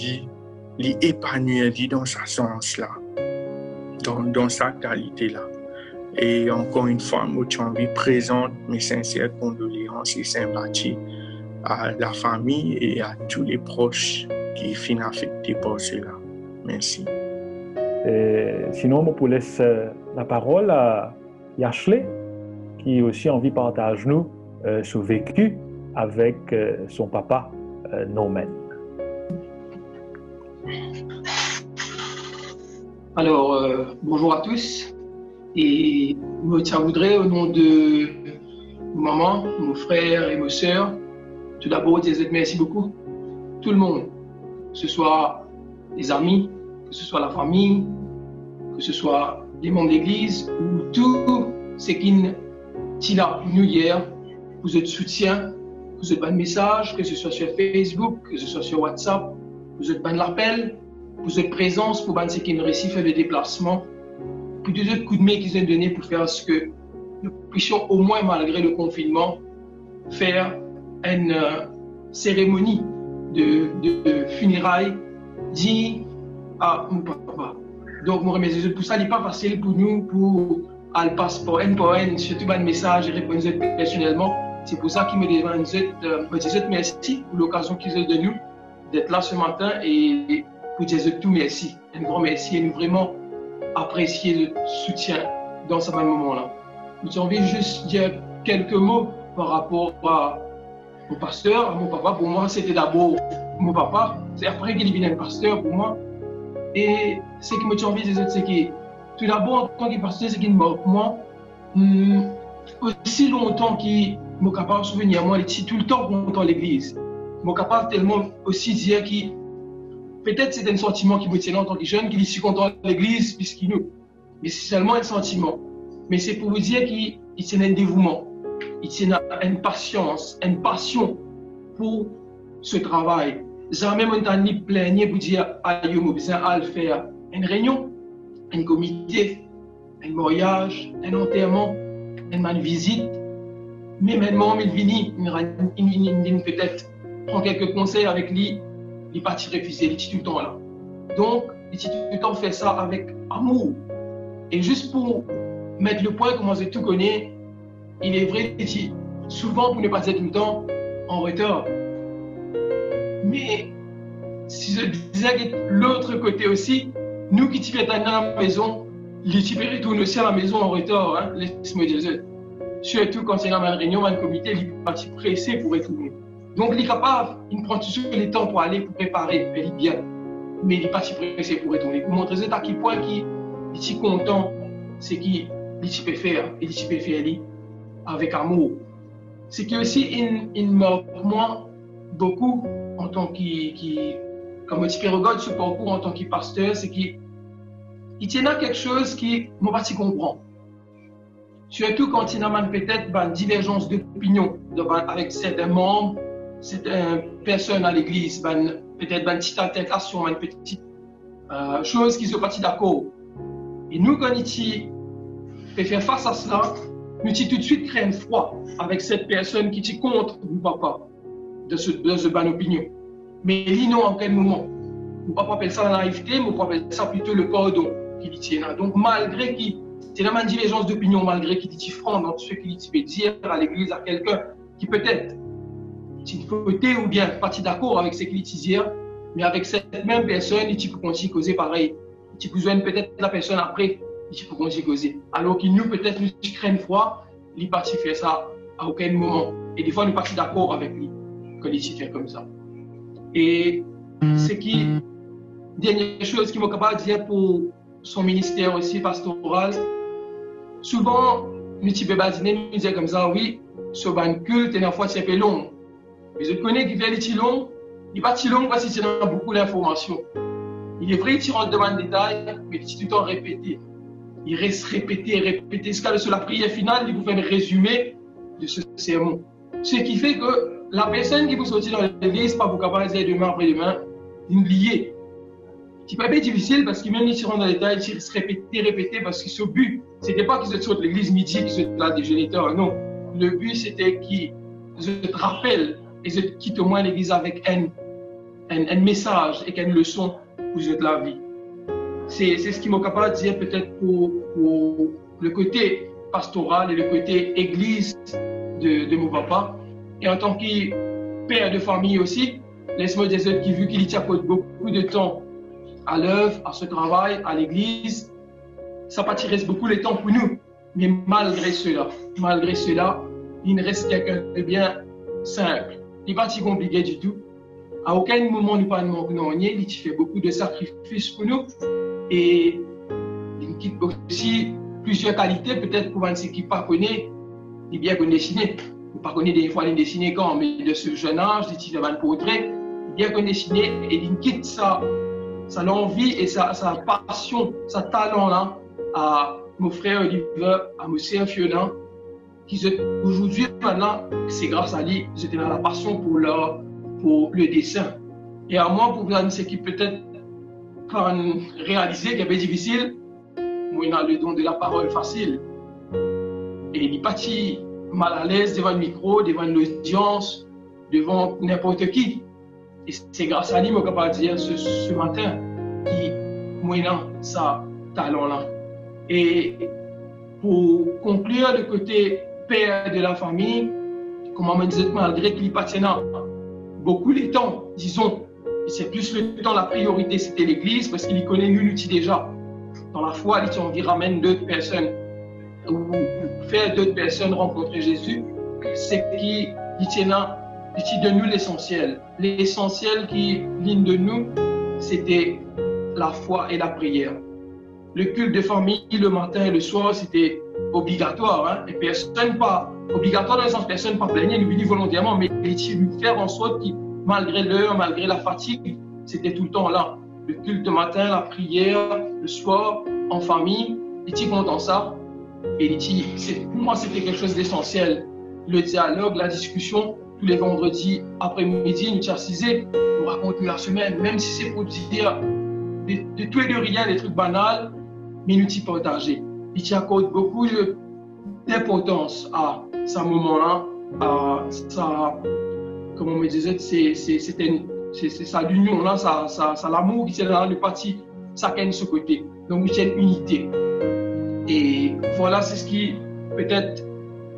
S8: l'épanouir dans ce sens-là, dans sa qualité-là. Et encore une fois, j'ai envie de présenter mes sincères condoléances et sympathies à la famille et à tous les proches qui sont affectés par cela. Merci.
S1: Sinon, je laisse la parole à Ashley, qui aussi envie de partager nous son vécu avec son papa Norman.
S9: Alors, bonjour à tous. Et je voudrais, au nom de maman, mon frère et mes sœurs, tout d'abord dire merci beaucoup. Tout le monde, que ce soit les amis, que ce soit la famille, que ce soit les membres de l'église, ou tout ce qui est là pour nous hier, pour votre soutien, pour votre message, que ce soit sur Facebook, que ce soit sur WhatsApp, pour votre l'appel, pour votre présence, pour ce qui nous réussit faire le déplacement, pour tous les coups de main qu'ils ont donné pour faire ce que nous puissions au moins, malgré le confinement, faire une cérémonie de funérailles dit à mon papa. Donc, je remercie pour ça. Il n'est pas facile pour nous, pour aller passer pour un, surtout un message et répondre personnellement. C'est pour ça qu'il me dit merci pour l'occasion qu'ils ont de nous d'être là ce matin et pour dire tout merci. Un grand merci et nous vraiment apprécier le soutien dans ce moment-là. J'ai envie de juste dire quelques mots par rapport à mon pasteur, à mon papa. Pour moi, c'était d'abord mon papa. C'est après qu'il est devenu un pasteur pour moi. Et ce qui me tient envie de dire, c'est que tout d'abord, en tant que pasteur, c'est qu'il me marque moi. Aussi longtemps qu'il m'a capable de souvenir, moi, tout le temps content à l'église. Je suis capable tellement aussi de dire que peut-être c'est un sentiment qui me tient en tant que jeune, qu'il est si content à l'église, puisqu'il nous. Mais c'est seulement un sentiment. Mais c'est pour vous dire qu'il tient un dévouement, il tient une patience, une passion pour ce travail. Jamais mon temps ni plaigner pour dire à yo besoin à le faire une réunion, un comité, un mariage, un enterrement, une visite. Mais maintenant, il vient peut-être prendre quelques conseils avec lui, il parti refuser, il dit tout le temps là. Donc, il dit tout le temps faire ça avec amour. Et juste pour mettre le point, comment je tout connais, il est vrai, il dit souvent pour ne pas être tout le temps en retard. Mais si je disais que l'autre côté aussi, nous qui sommes à la maison, les types retournent aussi à la maison en retard, hein, laisse-moi dire. Surtout quand c'est dans une réunion, dans un comité, il est parti pressé pour retourner. Donc, il est capable, il prend toujours le temps pour aller, pour préparer, il est bien. Mais il est parti pressé pour retourner. Pour montrer à quel point il est content, c'est qu'il peut faire, et il peut faire avec amour. C'est que aussi, il marque moi beaucoup en tant comme je regarde ce parcours en tant que pasteur, c'est qu'il tient à quelque chose qui m'a pas comprend. Surtout quand il y a peut-être une divergence d'opinion avec certains membres, certaines personnes à l'église, peut-être une petite altercation, une petite chose qui ne sont pas d'accord. Et nous, quand il fait faire face à cela, nous tout de suite créons froid avec cette personne qui est contre nous papa de ce bonne opinion. Mais il non en quel moment. Nous ne pouvons pas appeler ça la naïveté, mais on peut appeler ça plutôt le pardon qu'il tient. Donc malgré qu'il y a une divergence d'opinion, malgré qu'il est franc dans ce qu'il peut dire à l'église à quelqu'un qui peut-être est fauté ou bien parti d'accord avec ce qu'il dit, mais avec cette même personne, il peut continuer à causer pareil. Il peut besoin peut-être la personne après, il peut continuer à causer. Alors que nous, peut-être, nous craignons froid, il parti faire ça à aucun moment. Et des fois, nous partis d'accord avec lui quand il fait comme ça. Et ce qui, dernière chose qu'il m'a capable de dire pour son ministère aussi pastoral, souvent, nous types badinés nous disent comme ça, oui, sur un culte, et la fois c'est un peu long. Mais je connais qu'il vient de long, il n'est pas si long parce qu'il a beaucoup d'informations. Il est vrai qu'il rentre dans le détail, mais il est tout le temps répété. Il reste répété. Jusqu'à sur la prière finale, il vous fait un résumé de ce sermon. Ce qui fait que la personne qui vous sortit dans l'église, pas vous capable de dire demain après-demain, il oubliez. C'est pas bien difficile parce que même si rentre dans le détail, il reste répété parce que ce but, c'était pas qu'ils sortent de l'église midi, qu'ils soient là déjeuner, non. Le but, c'était qu'ils te rappellent et qu'ils quittent au moins l'église avec un message et une leçon pour la vie. C'est ce qui m'a capable de dire peut-être pour le côté pastoral et le côté église de mon papa. Et en tant que père de famille aussi, laisse-moi dire que vu qu'il y apporte beaucoup de temps à l'œuvre, à ce travail, à l'église, ça reste beaucoup de temps pour nous. Mais malgré cela, il ne reste quelqu'un de bien simple. Il n'est pas si compliqué du tout. À aucun moment, nous ne manquons rien. Il fait beaucoup de sacrifices pour nous. Et il quitte aussi plusieurs qualités, peut-être pour ceux qui ne connaissent pas, il bien qu'on dessine. Vous ne connaissez pas des fois les dessiner quand, mais de ce jeune âge, il a un portrait, il bien qu'on dessine et il quitte sa envie et sa passion, sa talent-là à mon frère Oliver, à mon sœur Fiona, qui aujourd'hui, maintenant, c'est grâce à lui, j'étais dans la passion pour le dessin. Et à moi, pour vous ce qui peut-être pas réaliser qu'il est difficile, moi, il a le don de la parole facile. Et il est parti mal à l'aise devant le micro, devant l'audience, devant n'importe qui. Et c'est grâce à lui, je suis capable de dire ce matin, qui moi, ça talent-là. Et pour conclure le côté père de la famille, comme on me disait, malgré qu'il appartient beaucoup de temps, disons, c'est plus le temps, la priorité, c'était l'église, parce qu'il y connaît nul outil déjà. Dans la foi, il ramène d'autres personnes, ou faire d'autres personnes rencontrer Jésus, c'est qu'il de nous l'essentiel. L'essentiel qui ligne de nous, c'était la foi et la prière. Le culte de famille, le matin et le soir, c'était obligatoire. Hein? Et personne pas obligatoire dans le sens personne pas plaigner, nous venir volontairement, mais il faire en sorte que malgré l'heure, malgré la fatigue, c'était tout le temps là. Le culte de matin, la prière, le soir, en famille, il était content ça. Et pour moi, c'était quelque chose d'essentiel. Le dialogue, la discussion, tous les vendredis après-midi, nous assisés, nous racontons la semaine, même si c'est pour dire de tout et de rien, des trucs banals, mais nous y partager. Il y accorde beaucoup d'importance à ce moment-là, ça, comme on me disait, c'est ça l'union-là, ça l'amour qui est là, le parti, ça gagne ce côté. Donc, il y a une unité. Et voilà, c'est ce qui peut-être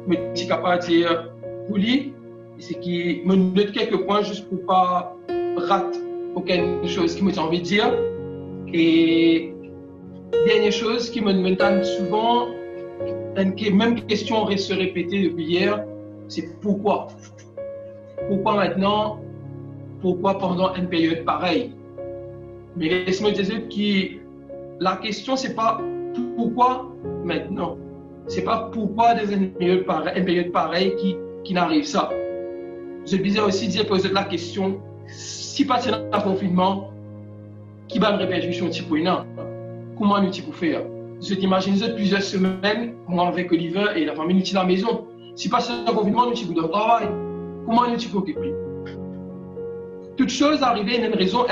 S9: me dit capable de dire pour lui, c'est qui me note quelques points juste pour pas rater aucune chose qui me dit envie de dire. Et dernière chose qui me donne souvent, une même question se répéter depuis hier, c'est pourquoi? Pourquoi maintenant? Pourquoi pendant une période pareille? Mais laisse-moi dire que la question, c'est pas pourquoi maintenant. C'est pas pourquoi dans une période pareille qui n'arrive ça. Je disais aussi dire poser la question, si pas dans le confinement, qui va me répercussion un petit peu non? Comment nous pouvons faire? Je t'imagine plusieurs semaines, moi avec Oliver et la famille, nous sommes à la maison. Si pas dans le confinement, nous sommes dans le travail. Comment nous pouvons occuper? Toute chose arrivée, il y a une raison.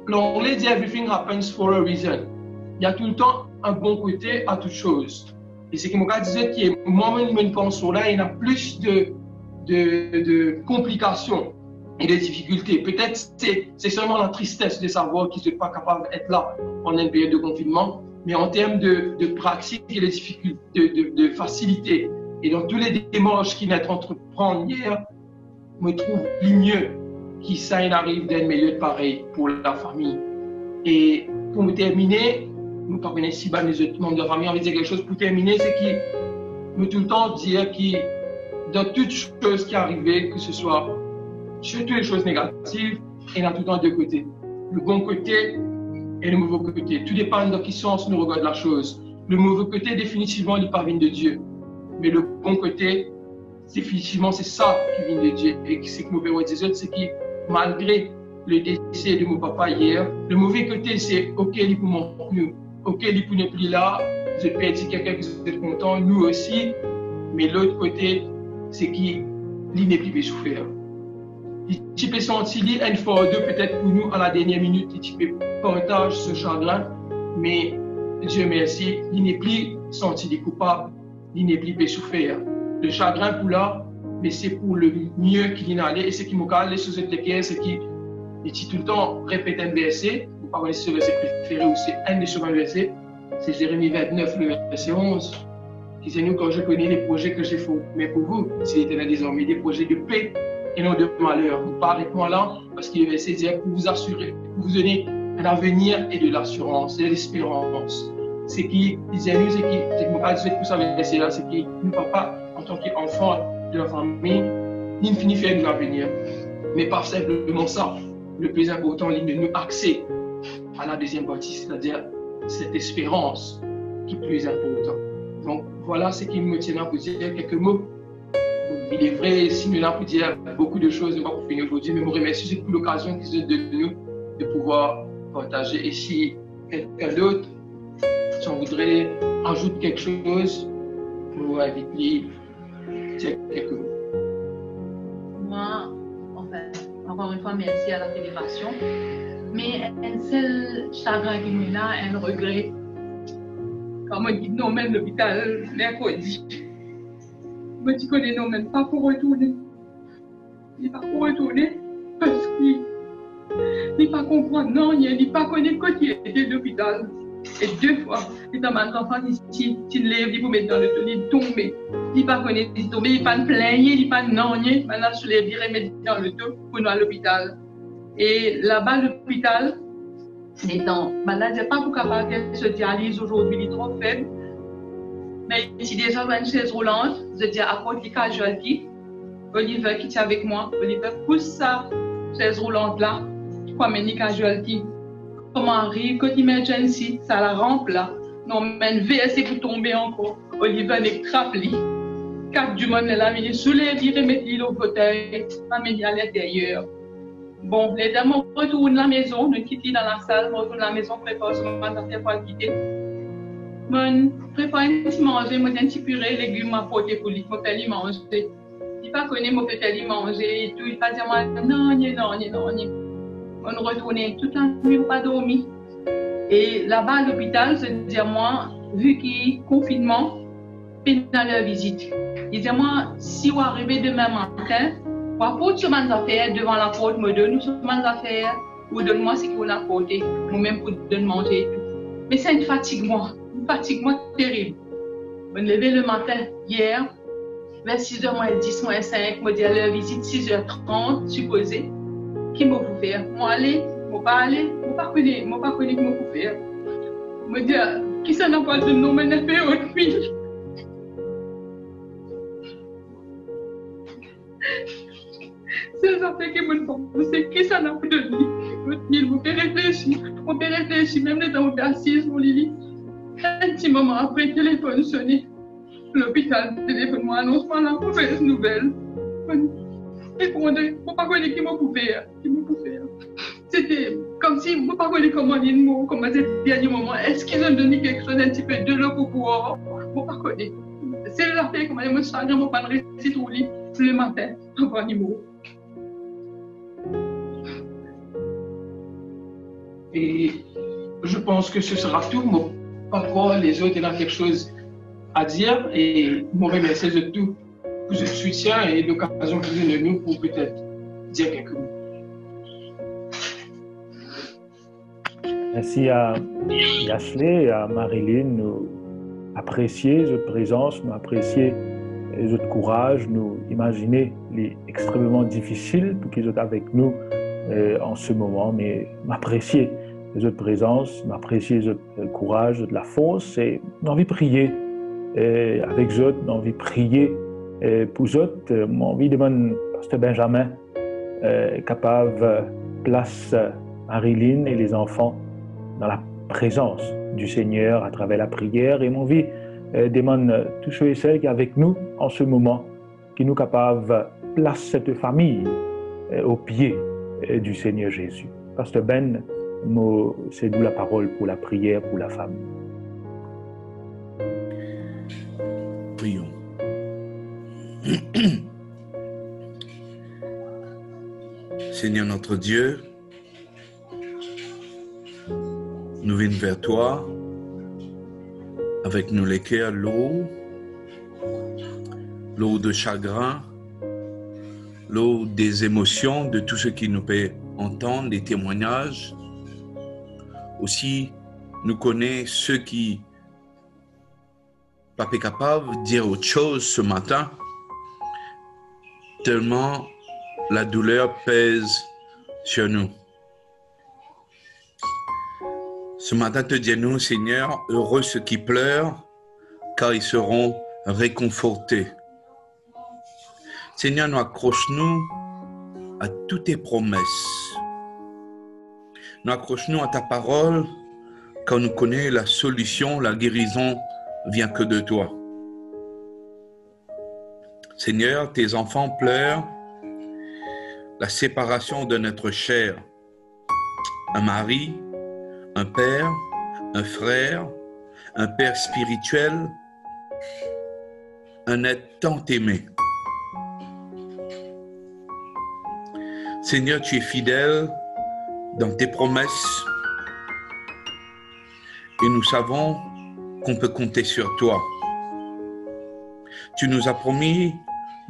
S9: L'anglais dit everything happens for a reason. Il y a tout le temps un bon côté à toute chose. Et c'est comme on disait que moi-même, une pensée là, il y a plus de complications et de difficultés. Peut-être c'est seulement la tristesse de savoir qu'ils ne sont pas capables d'être là pendant une période de confinement, mais en termes de pratique et de difficultés, de facilité, et dans tous les démarches qu'il a entreprendre hier, je me trouve mieux qui ça arrive d'un milieu pareil pour la famille. Et pour me terminer, nous ne connaissons si bien les autres membres de la famille, on va dire quelque chose pour terminer, c'est qu'il me tout le temps dire que dans toutes choses qui arrivent, que ce soit surtout les choses négatives, il y a tout le temps deux côtés. Le bon côté et le mauvais côté. Tout dépend de qui sens nous regarde la chose. Le mauvais côté, définitivement, il parvient de Dieu. Mais le bon côté, définitivement, c'est ça qui vient de Dieu. Et c'est que mauvais côté, c'est que malgré le décès de mon papa hier, le mauvais côté, c'est OK, il pour nous. OK, il pour ne plus là. Je peux dire quelqu'un qui est content, nous aussi. Mais l'autre côté, c'est qu'il n'est plus souffert. Il peut sentir une fois ou deux, peut-être pour nous, à la dernière minute, il peut partager ce chagrin. Mais Dieu merci, il n'est plus senti coupable, il n'est plus souffert. Le chagrin pour là, mais c'est pour le mieux qu'il y en allait. Et ce qui m'a calé sur cette lecture, c'est qu'il dit tout le temps répète un verset. Vous ne parlez pas de verset préféré ou c'est un des chemin versets. C'est Jérémie 29, le verset 11. Qui c'est nous quand je connais les projets que j'ai formés pour vous. C'est l'éternel désormais des projets de paix et non de malheur. Vous parlez avec moi là parce qu'il le verset dit pour vous assurer, pour vous donner un avenir et de l'assurance et de l'espérance. C'est qui disait nous, c'est qui ne pas dire tout ça verset là, c'est qui nous papa en tant qu'enfant de la famille, il finit faire de l'avenir. Mais pas simplement ça. Le plus important, c'est de nous axer à la deuxième partie, c'est-à-dire cette espérance qui est plus importante. Donc voilà ce qui me tient à vous dire quelques mots. Il est vrai, si nous avons dire beaucoup de choses, nous allons finir aujourd'hui, mais je vous remercie pour l'occasion qu'ils ont de nous de pouvoir partager. Et si quelqu'un d'autre, si on voudrait ajouter quelque chose, pour inviter dire quelques mots.
S10: Moi, enfin, encore une fois, merci à la fédération. Mais un seul chagrin qui me là, un regret. Quand on dit non, même l'hôpital, mercredi. Je dis que non, même pas pour retourner. Il n'est pas pour retourner parce qu'il n'est pas comprendre. Non, il n'est pas connaître quand il était à l'hôpital. Et deux fois, il dans ma enfant, il lève, il vous met dans le dos, il tombe. Il n'est pas connaître, il tombe, il n'est pas plaigner, il n'est pas non. Maintenant, je lève, il remet dans le dos pour nous à l'hôpital. Et là-bas, l'hôpital, étant malade, je ne sais pas pourquoi se dialyse aujourd'hui, il est trop faible. Mais si déjà une chaise roulante, je dis à quoi il casualty, Oliver qui est avec moi, Oliver pousse sa chaise roulante là, pour amener casualty. Comment arrive, quand emergency, ça la rampe là, non, mais VSC pour tomber encore, Oliver n'est trappelé. 4 du monde là, il soulève, il remet l'île au fauteuil, amener à l'intérieur. Bon, les dames retournent à la maison, nous quittons dans la salle, nous retournons à la maison, prépare ce moment d'affaire pour quitter. Je prépare un petit manger, je un petit purée, légumes à porter pour lui, je fais lui manger. Il ne pas connaître, je fais lui manger et tout, il va dire non. On retourne toute la nuit, on n'a pas dormi. Et là-bas à l'hôpital, je dis moi, vu qu'il y a confinement, pendant leur visite. Il dit, moi, si vous arrivez demain matin, vous apportez mes affaires devant la porte, me donne mes affaires, ou donne-moi ce que vous apportez, moi-même pour donner manger et tout. Mais c'est une fatigue terrible. Je me levais le matin, hier, vers 6h moins 10, moins 5, me dit à leur visite 6h30, supposé. Qui m'a pu faire? Moi aller, moi pas aller, moi pas connaître qui m'a pu faire. Me dit, qui ça n'a pas de nom, mais n'a fait autre fille. C'est ça fait que mon papa, c'est qui ça n'a pas de lit. Vous pouvez réfléchir, on peut réfléchir, même les temps où on est assise, mon Lily. Un petit moment après, le téléphone sonnait. L'hôpital, le téléphone m'a annoncé la mauvaise nouvelle. Répondez, vous ne pas connaître qui m'a pu faire. C'était comme si vous ne pas connaître comment dire le mot, comment c'était le dernier moment. Est-ce qu'ils ont donné quelque chose un petit peu de l'eau pour pouvoir? Vous ne pas connaître. C'est l'affaire comme elle me charge, je ne pas réciter au lit le matin, avant les mots.
S9: Et je pense que ce sera tout. Mais encore les autres, il y a quelque chose à dire. Et je remercie de tout pour ce soutien et l'occasion que vous donnez nous pour peut-être dire quelques mots.
S1: Merci à Ashley et à Marilyn. Nous apprécions votre présence, nous apprécions votre courage, nous imaginons les extrêmement difficiles pour qu'ils soient avec nous en ce moment, mais m'apprécier votre présence, m'apprécier votre courage, de la force et nous envie de prier avec eux, nous envie de prier pour eux. J'ai envie de demander Pasteur Benjamin capable place Marilyn et les enfants dans la présence du Seigneur à travers la prière et mon vie demande tous ceux et celles qui sont avec nous en ce moment, qui nous capables place cette famille au pied du Seigneur Jésus. Pasteur Ben, c'est d'où la parole pour la prière pour la famille.
S11: Prions. Seigneur notre Dieu, nous venons vers toi avec nous les cœurs lourds, l'eau de chagrin, l'eau des émotions, de tout ce qui nous peut entendre, des témoignages. Aussi, nous connaissons ceux qui ne sont pas capables de dire autre chose ce matin, tellement la douleur pèse sur nous. Ce matin, te disons-nous, Seigneur, heureux ceux qui pleurent, car ils seront réconfortés. Seigneur, nous accrochons-nous à toutes tes promesses. Nous accrochons-nous à ta parole, car nous connaissons la solution, la guérison vient que de toi. Seigneur, tes enfants pleurent la séparation de notre chair. Un mari, un père, un frère, un père spirituel, un être tant aimé. Seigneur, tu es fidèle dans tes promesses et nous savons qu'on peut compter sur toi. Tu nous as promis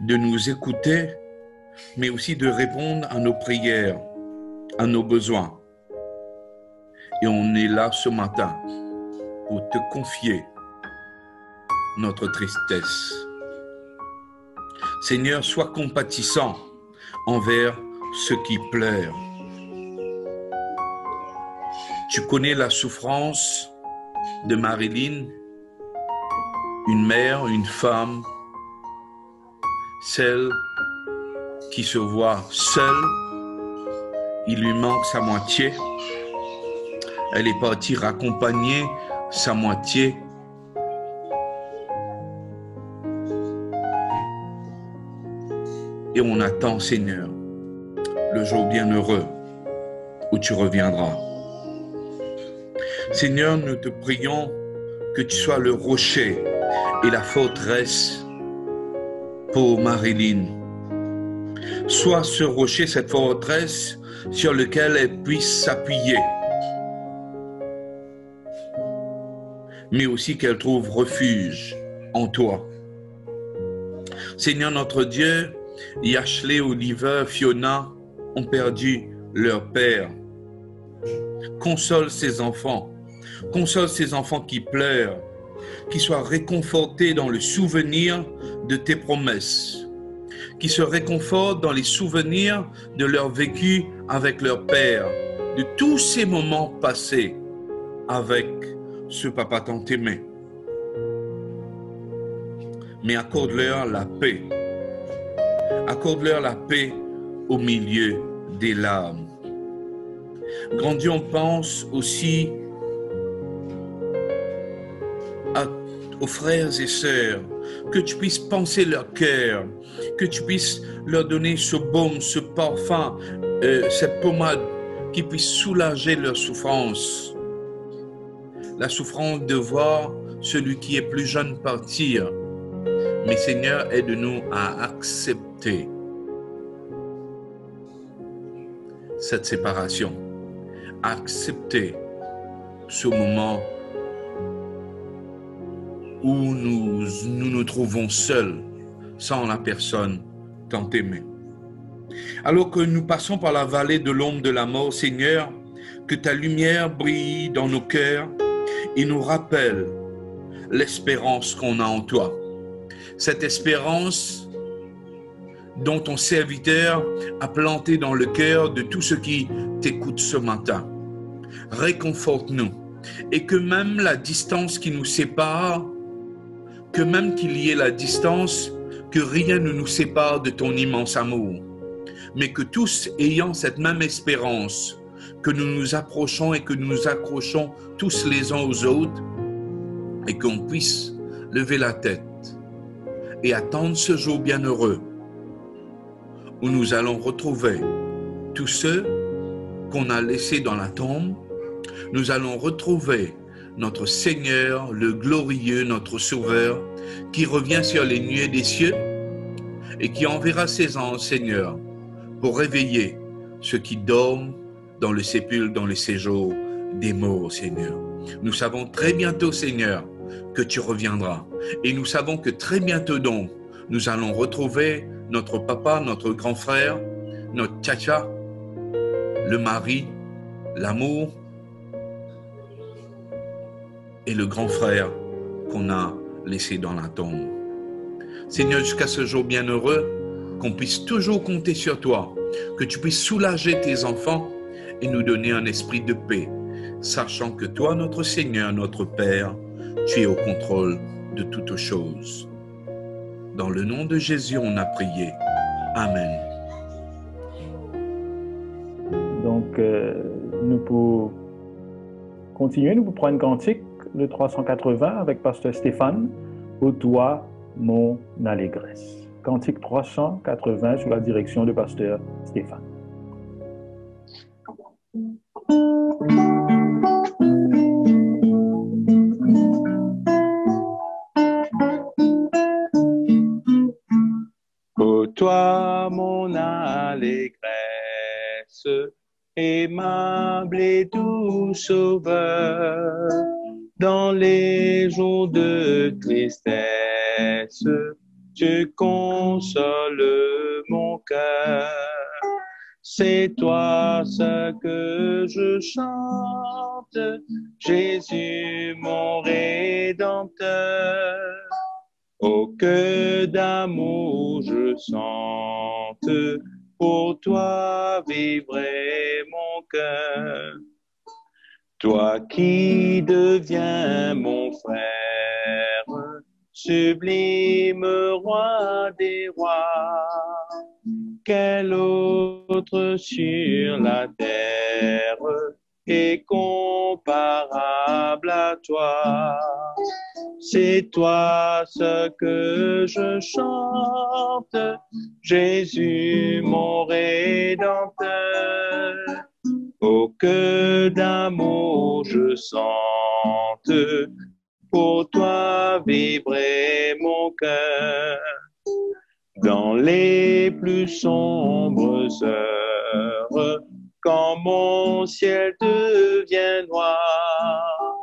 S11: de nous écouter, mais aussi de répondre à nos prières, à nos besoins. Et on est là ce matin pour te confier notre tristesse. Seigneur, sois compatissant envers ceux qui pleurent. Tu connais la souffrance de Marilyn, une mère, une femme, celle qui se voit seule, il lui manque sa moitié. Elle est partie raccompagner sa moitié. Et on attend, Seigneur, le jour bienheureux où tu reviendras. Seigneur, nous te prions que tu sois le rocher et la forteresse pour Marilyn. Sois ce rocher, cette forteresse sur lequel elle puisse s'appuyer. Mais aussi qu'elle trouve refuge en toi. Seigneur notre Dieu, Yashley, Oliver, Fiona ont perdu leur père. Console ces enfants qui pleurent, qui soient réconfortés dans le souvenir de tes promesses, qui se réconfortent dans les souvenirs de leur vécu avec leur père, de tous ces moments passés avec ce papa tant aimé. Mais accorde-leur la paix. Accorde-leur la paix au milieu des larmes. Grand Dieu, on pense aussi aux frères et sœurs, que tu puisses penser leur cœur, que tu puisses leur donner ce baume, ce parfum, cette pommade qui puisse soulager leur souffrance. La souffrance de voir celui qui est plus jeune partir. Mais Seigneur, aide-nous à accepter cette séparation, accepter ce moment où nous nous trouvons seuls, sans la personne tant aimée. Alors que nous passons par la vallée de l'ombre de la mort, Seigneur, que ta lumière brille dans nos cœurs et nous rappelle l'espérance qu'on a en toi. Cette espérance dont ton serviteur a planté dans le cœur de tous ceux qui t'écoutent ce matin. Réconforte-nous et que même la distance qui nous sépare, que même qu'il y ait la distance, que rien ne nous sépare de ton immense amour, mais que tous ayant cette même espérance, que nous nous approchons et que nous nous accrochons tous les uns aux autres et qu'on puisse lever la tête et attendre ce jour bienheureux où nous allons retrouver tous ceux qu'on a laissés dans la tombe. Nous allons retrouver notre Seigneur, le glorieux, notre Sauveur, qui revient sur les nuées des cieux et qui enverra ses anges, Seigneur, pour réveiller ceux qui dorment dans le sépulcre, dans le séjour des morts, Seigneur. Nous savons très bientôt, Seigneur, que tu reviendras. Et nous savons que très bientôt donc, nous allons retrouver notre papa, notre grand frère, notre tcha-tcha, le mari, l'amour et le grand frère qu'on a laissé dans la tombe. Seigneur, jusqu'à ce jour bienheureux, qu'on puisse toujours compter sur toi, que tu puisses soulager tes enfants et nous donner un esprit de paix, sachant que toi, notre Seigneur, notre Père, tu es au contrôle de toutes choses. Dans le nom de Jésus, on a prié. Amen.
S1: Donc, nous pouvons continuer, nous pouvons prendre un cantique, le 380, avec Pasteur Stéphane, « Ô toi, mon allégresse ». Cantique 380 sous la direction de Pasteur Stéphane.
S3: Ô toi, mon allégresse, aimable et doux sauveur, dans les jours de tristesse, tu consoles mon cœur. C'est toi ce que je chante, Jésus mon Rédempteur. Oh, que d'amour je sente, pour toi vibrer mon cœur. Toi qui deviens mon frère, sublime roi des rois, quel autre sur la terre est comparable à toi? C'est toi ce que je chante, Jésus mon Rédempteur. Oh, que d'amour je sente, pour toi vibrer mon cœur. Dans les plus sombres heures, quand mon ciel devient noir,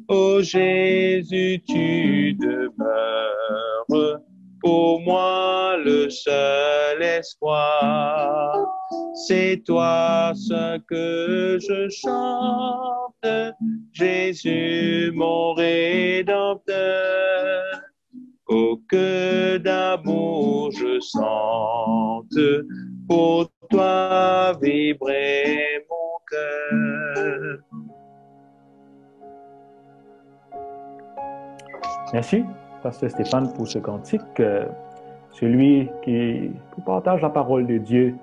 S3: ô Jésus, tu demeures pour moi seul espoir. C'est toi ce que je chante, Jésus mon Rédempteur. Oh, que d'amour je sente, pour toi vibrer mon cœur.
S1: Merci, Pasteur Stéphane, pour ce cantique. Celui qui partage la parole de Dieu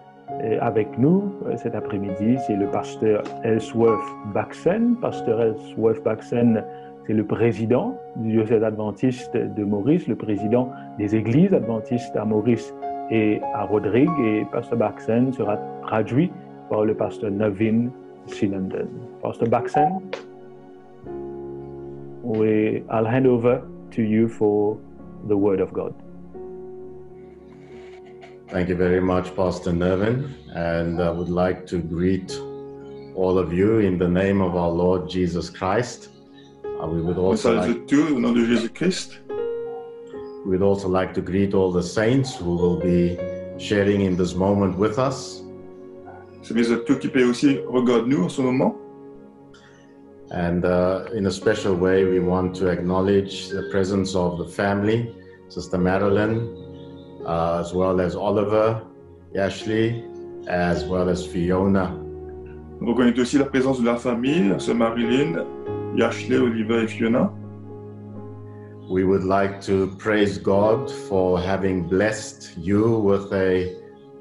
S1: avec nous cet après-midi, c'est le pasteur Ellsworth Baxen. Pasteur Ellsworth Baxen, c'est le président du diocèse adventiste de Maurice, le président des églises adventistes à Maurice et à Rodrigue. Et pasteur Baxen sera traduit par le pasteur Navin Sinandan. Pastor Baxen, I'll hand over to you for the word of God.
S12: Thank you very much, Pastor Nervin, and I would like to greet all of you in the name of our Lord Jesus Christ. We would also like to greet all the saints who will be sharing in this moment with us. And in a special way, we want to acknowledge the presence of the family, Sister Marilyn, as well as Oliver, Ashley, as well as Fiona.
S13: On reconnaît aussi la présence de la famille, Sœur Marilyn, Ashley, Oliver et Fiona.
S12: We would like to praise God for having blessed you with a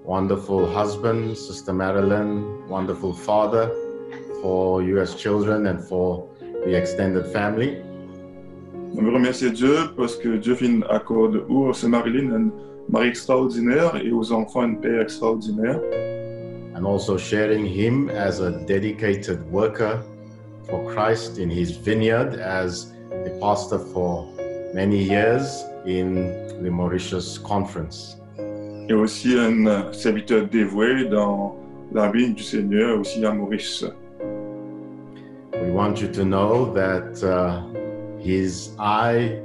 S12: wonderful husband, Sister Marilyn, wonderful father for you as children and for the extended family.
S13: On veut remercier Dieu parce que Dieu accorde à Sœur Marilyn un mari extraordinaire et aux enfants une paix extraordinaire.
S12: And also sharing him as a dedicated worker for Christ in his vineyard as a pastor for many years in the Mauritius Conference.
S13: Et aussi un serviteur dévoué dans la vigne du Seigneur, aussi à Maurice.
S12: We want you to know that his eye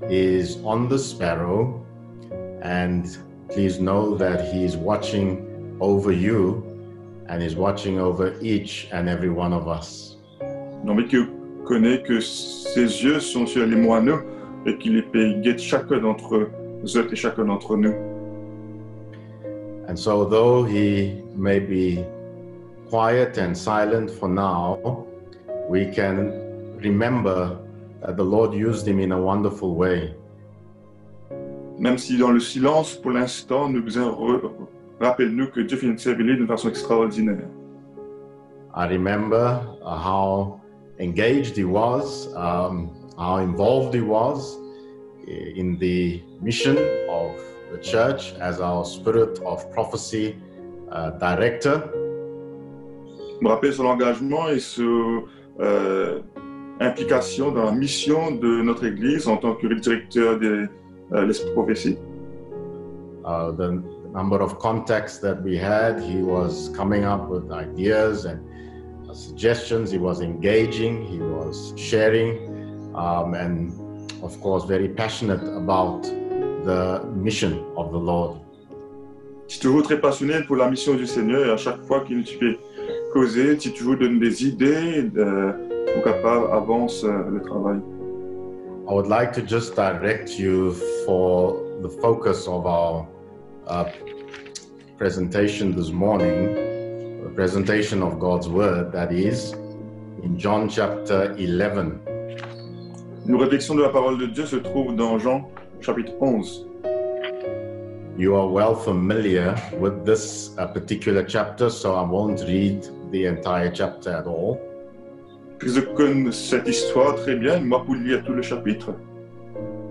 S12: is on the sparrow, and please know that he is watching over you and is watching over each and every one of us.
S13: Donc, que connaît que ses yeux sont sur les moineaux et qu'il guette chacun d'entre eux et chacun d'entre nous.
S12: And so, though he may be quiet and silent for now, we can remember that the Lord used him in a wonderful way.
S13: Même si dans le silence, pour l'instant, rappelle-nous que Dieu finit de servir d'une façon extraordinaire.
S12: I remember how engaged he was, how involved he was in the mission of the church as our Spirit of Prophecy director.
S13: Je me rappelle son engagement et son implication dans la mission de notre Église en tant que directeur de l'Esprit Prophétie.
S12: The number of contacts that we had, he was coming up with ideas and suggestions, he was engaging, he was sharing, and of course very passionate about the mission of the Lord.
S13: Je suis toujours très passionné pour la mission du Seigneur et à chaque fois qu'il nous fait causer, tu toujours donnes des idées pour capable avance le travail.
S12: I would like to just direct you for the focus of our presentation this morning, the presentation of God's Word, that is, in John chapter 11.
S13: Une réflexion de la parole de Dieu se trouve dans Jean chapitre 11.
S12: You are well familiar with this particular chapter, so I won't read the entire chapter at all.
S13: Je connais cette histoire très bien, moi pour lire tout le chapitre.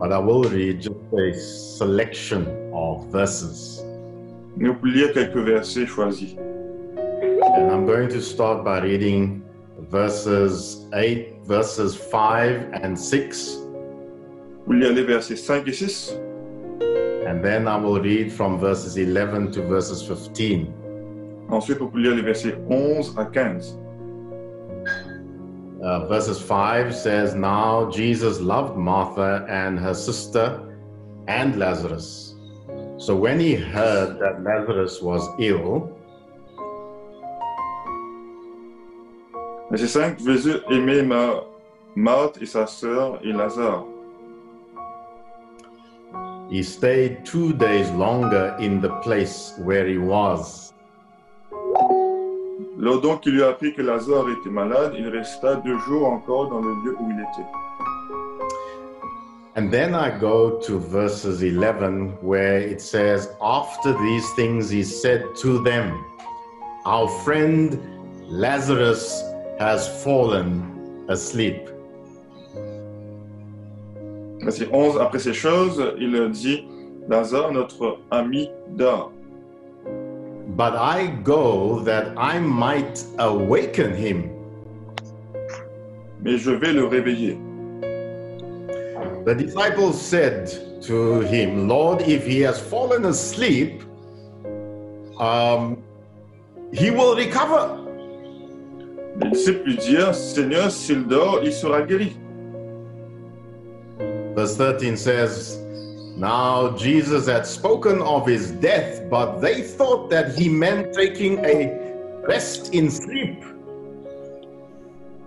S12: But I will read just a selection of verses.
S13: Mais pour lire quelques versets choisis.
S12: And I'm going to start by reading verses 5 and 6.
S13: Pour lire les versets 5 et 6.
S12: And then I will read from verses 11 to verses 15.
S13: Ensuite, pour lire les versets 11 à 15.
S12: Verses 5 says, Now Jesus loved Martha and her sister and Lazarus. So when he heard that Lazarus was ill,
S13: Verset 5, Jésus aimait Marthe et sa sœur et Lazare.
S12: he stayed 2 days longer in the place where he was.
S13: Lors donc il lui a appris que Lazare était malade, il resta 2 jours encore dans le lieu où il était.
S12: And then I go to verses 11 where it says, after these things he said to them, our friend Lazarus has fallen asleep.
S13: Verset 11, après ces choses, il dit, Lazare, notre ami, dort.
S12: But I go that I might awaken him.
S13: Mais je vais le réveiller.
S12: The disciples said to him, Lord, if he has fallen asleep, he will recover.
S13: Les disciples lui dirent, Seigneur, s'il dort, il sera guéri.
S12: Verse 13 says, now Jesus had spoken of his death, but they thought that he meant taking a rest in sleep.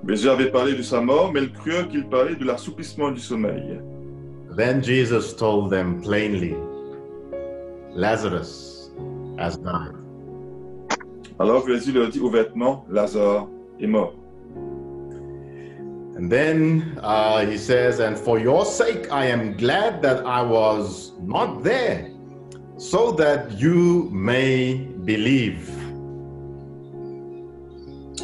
S13: Jésus avait parlé de sa mort, mais ils crurent qu'il parlait de l'assouplissement du sommeil.
S12: Then Jesus told them plainly, Lazarus has died.
S13: Alors Jésus leur dit ouvertement, Lazare est mort.
S12: And then he says, and for your sake I am glad that I was not there, so that you may believe.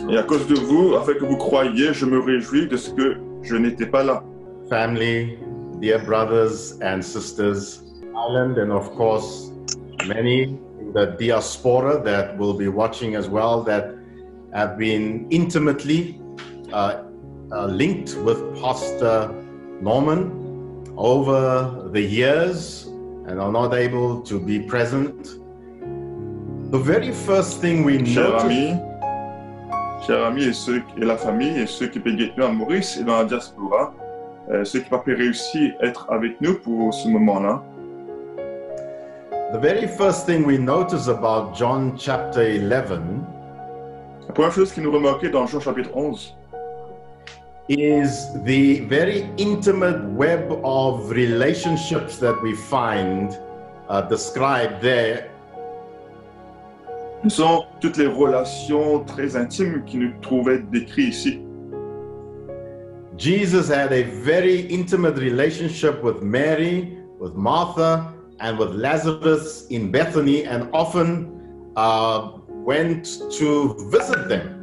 S13: Et à cause de vous, afin que vous croyiez, je me réjouis de ce que je n'étais pas là.
S12: Family, dear brothers and sisters, Ireland, and of course many in the diaspora that will be watching as well, that have been intimately linked with Pastor Norman over the years and are not able to be present. The very first thing we notice,
S13: chers amis et la famille et ceux qui peuvent être à Maurice et dans la diaspora, ceux qui n'ont pas réussi à être avec nous pour ce moment-là.
S12: The very first thing we notice about John chapter 11
S13: La première chose que nous remarquons dans Jean chapitre 11
S12: is the very intimate web of relationships that we find described there.
S13: Ce sont toutes les relations très intimes qui nous trouvaient décrites ici.
S12: Jesus had a very intimate relationship with Mary, with Martha, and with Lazarus in Bethany, and often went to visit them.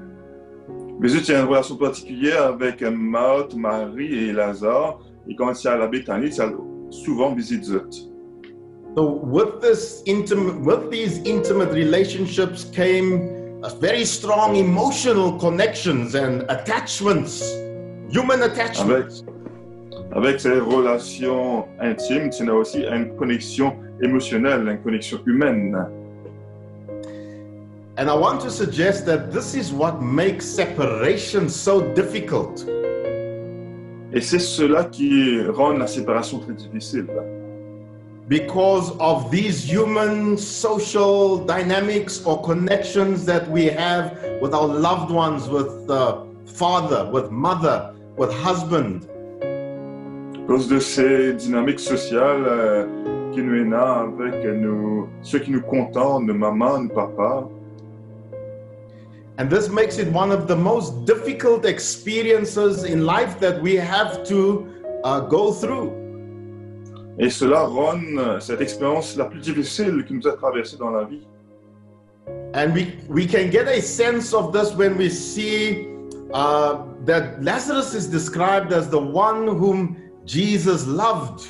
S13: Jésus tient une relation particulière avec Marthe, Marie et Lazare, et quand il est à la Béthanie, il a souvent visité eux.
S12: So with these intimate relationships came a very strong emotional connections and attachments, human attachments.
S13: Avec ces relations intimes, il y a aussi une connexion émotionnelle, une connexion humaine.
S12: And I want to suggest that this is what makes separation so difficult.
S13: Et c'est cela qui rend la séparation très difficile.
S12: Because of these human social dynamics or connections that we have with our loved ones, with father, with mother, with husband.
S13: À cause de ces dynamiques sociales qui nous est là avec ceux qui nous contentent, nos mamans, nos papas.
S12: And this makes it one of the most difficult experiences in life that we have to go through.
S13: Et cela rend cette expérience la plus difficile qui nous a traversé dans la vie.
S12: And we can get a sense of this when we see that Lazarus is described as the one whom Jesus loved.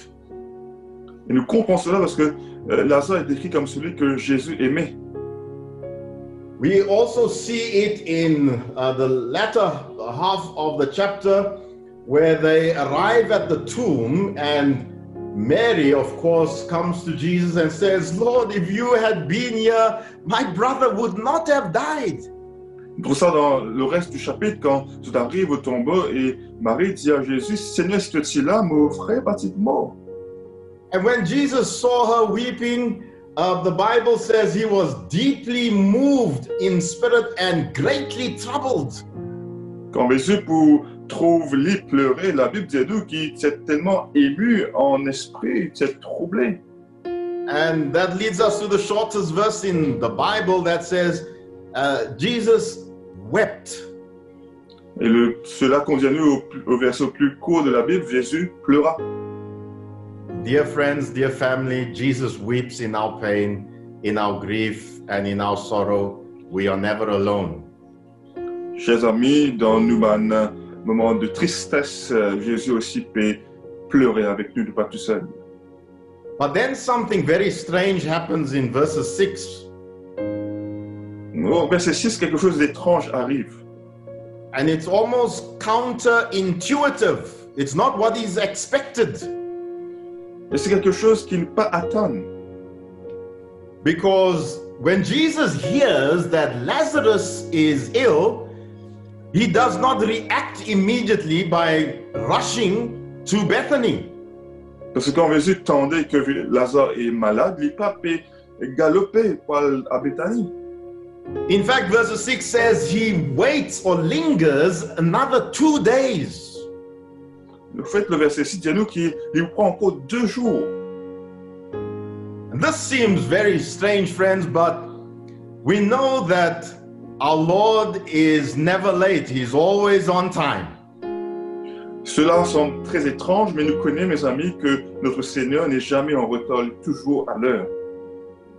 S13: Et nous comprenons cela parce que Lazare est décrit comme celui que Jésus aimait.
S12: We also see it in the latter half of the chapter where they arrive at the tomb, and Mary, of course, comes to Jesus and says, Lord, if you had been here, my brother would not have died.
S13: Pour ça, dans le reste du chapitre, quand tout arrive au tombeau et Marie dit à Jésus, Seigneur, si tu étais là, mon frère va-t-il mort?
S12: And when Jesus saw her weeping, the Bible says he was deeply moved in spirit and greatly troubled.
S13: Quand Jésus trouve lui pleurer, la Bible dit nous qu'il s'est tellement ému en esprit, il s'est troublé.
S12: And that leads us to the shortest verse in the Bible that says, Jesus wept.
S13: Et cela conduit nous au verset plus court de la Bible, Jésus pleura.
S12: Dear friends, dear family, Jesus weeps in our pain, in our grief, and in our sorrow. We are never alone.
S13: Chers amis, dans nos moments de tristesse, Jésus aussi peut pleurer avec nous, ne pas tout seul.
S12: But then something very strange happens in verses 6.
S13: Au verset 6, quelque chose d'étrange arrive.
S12: And it's almost counterintuitive. It's not what is expected.
S13: Et c'est quelque chose qui n'est pas attendu.
S12: Because when Jesus hears that Lazarus is ill, he does not react immediately by rushing to Bethany.
S13: Parce que quand Jésus entendait que Lazare est malade, il pas galoper pour aller à Bethanie.
S12: In fact, verse 6 says he waits or lingers another 2 days.
S13: En fait, le verset 6 dit à nous qu'il prend encore 2 jours.
S12: And this seems very strange, friends, but we know that our Lord is never late. He's always on time.
S13: Cela semble très étrange, mais nous connaissons, mes amis, que notre Seigneur n'est jamais en retard, il est toujours à l'heure.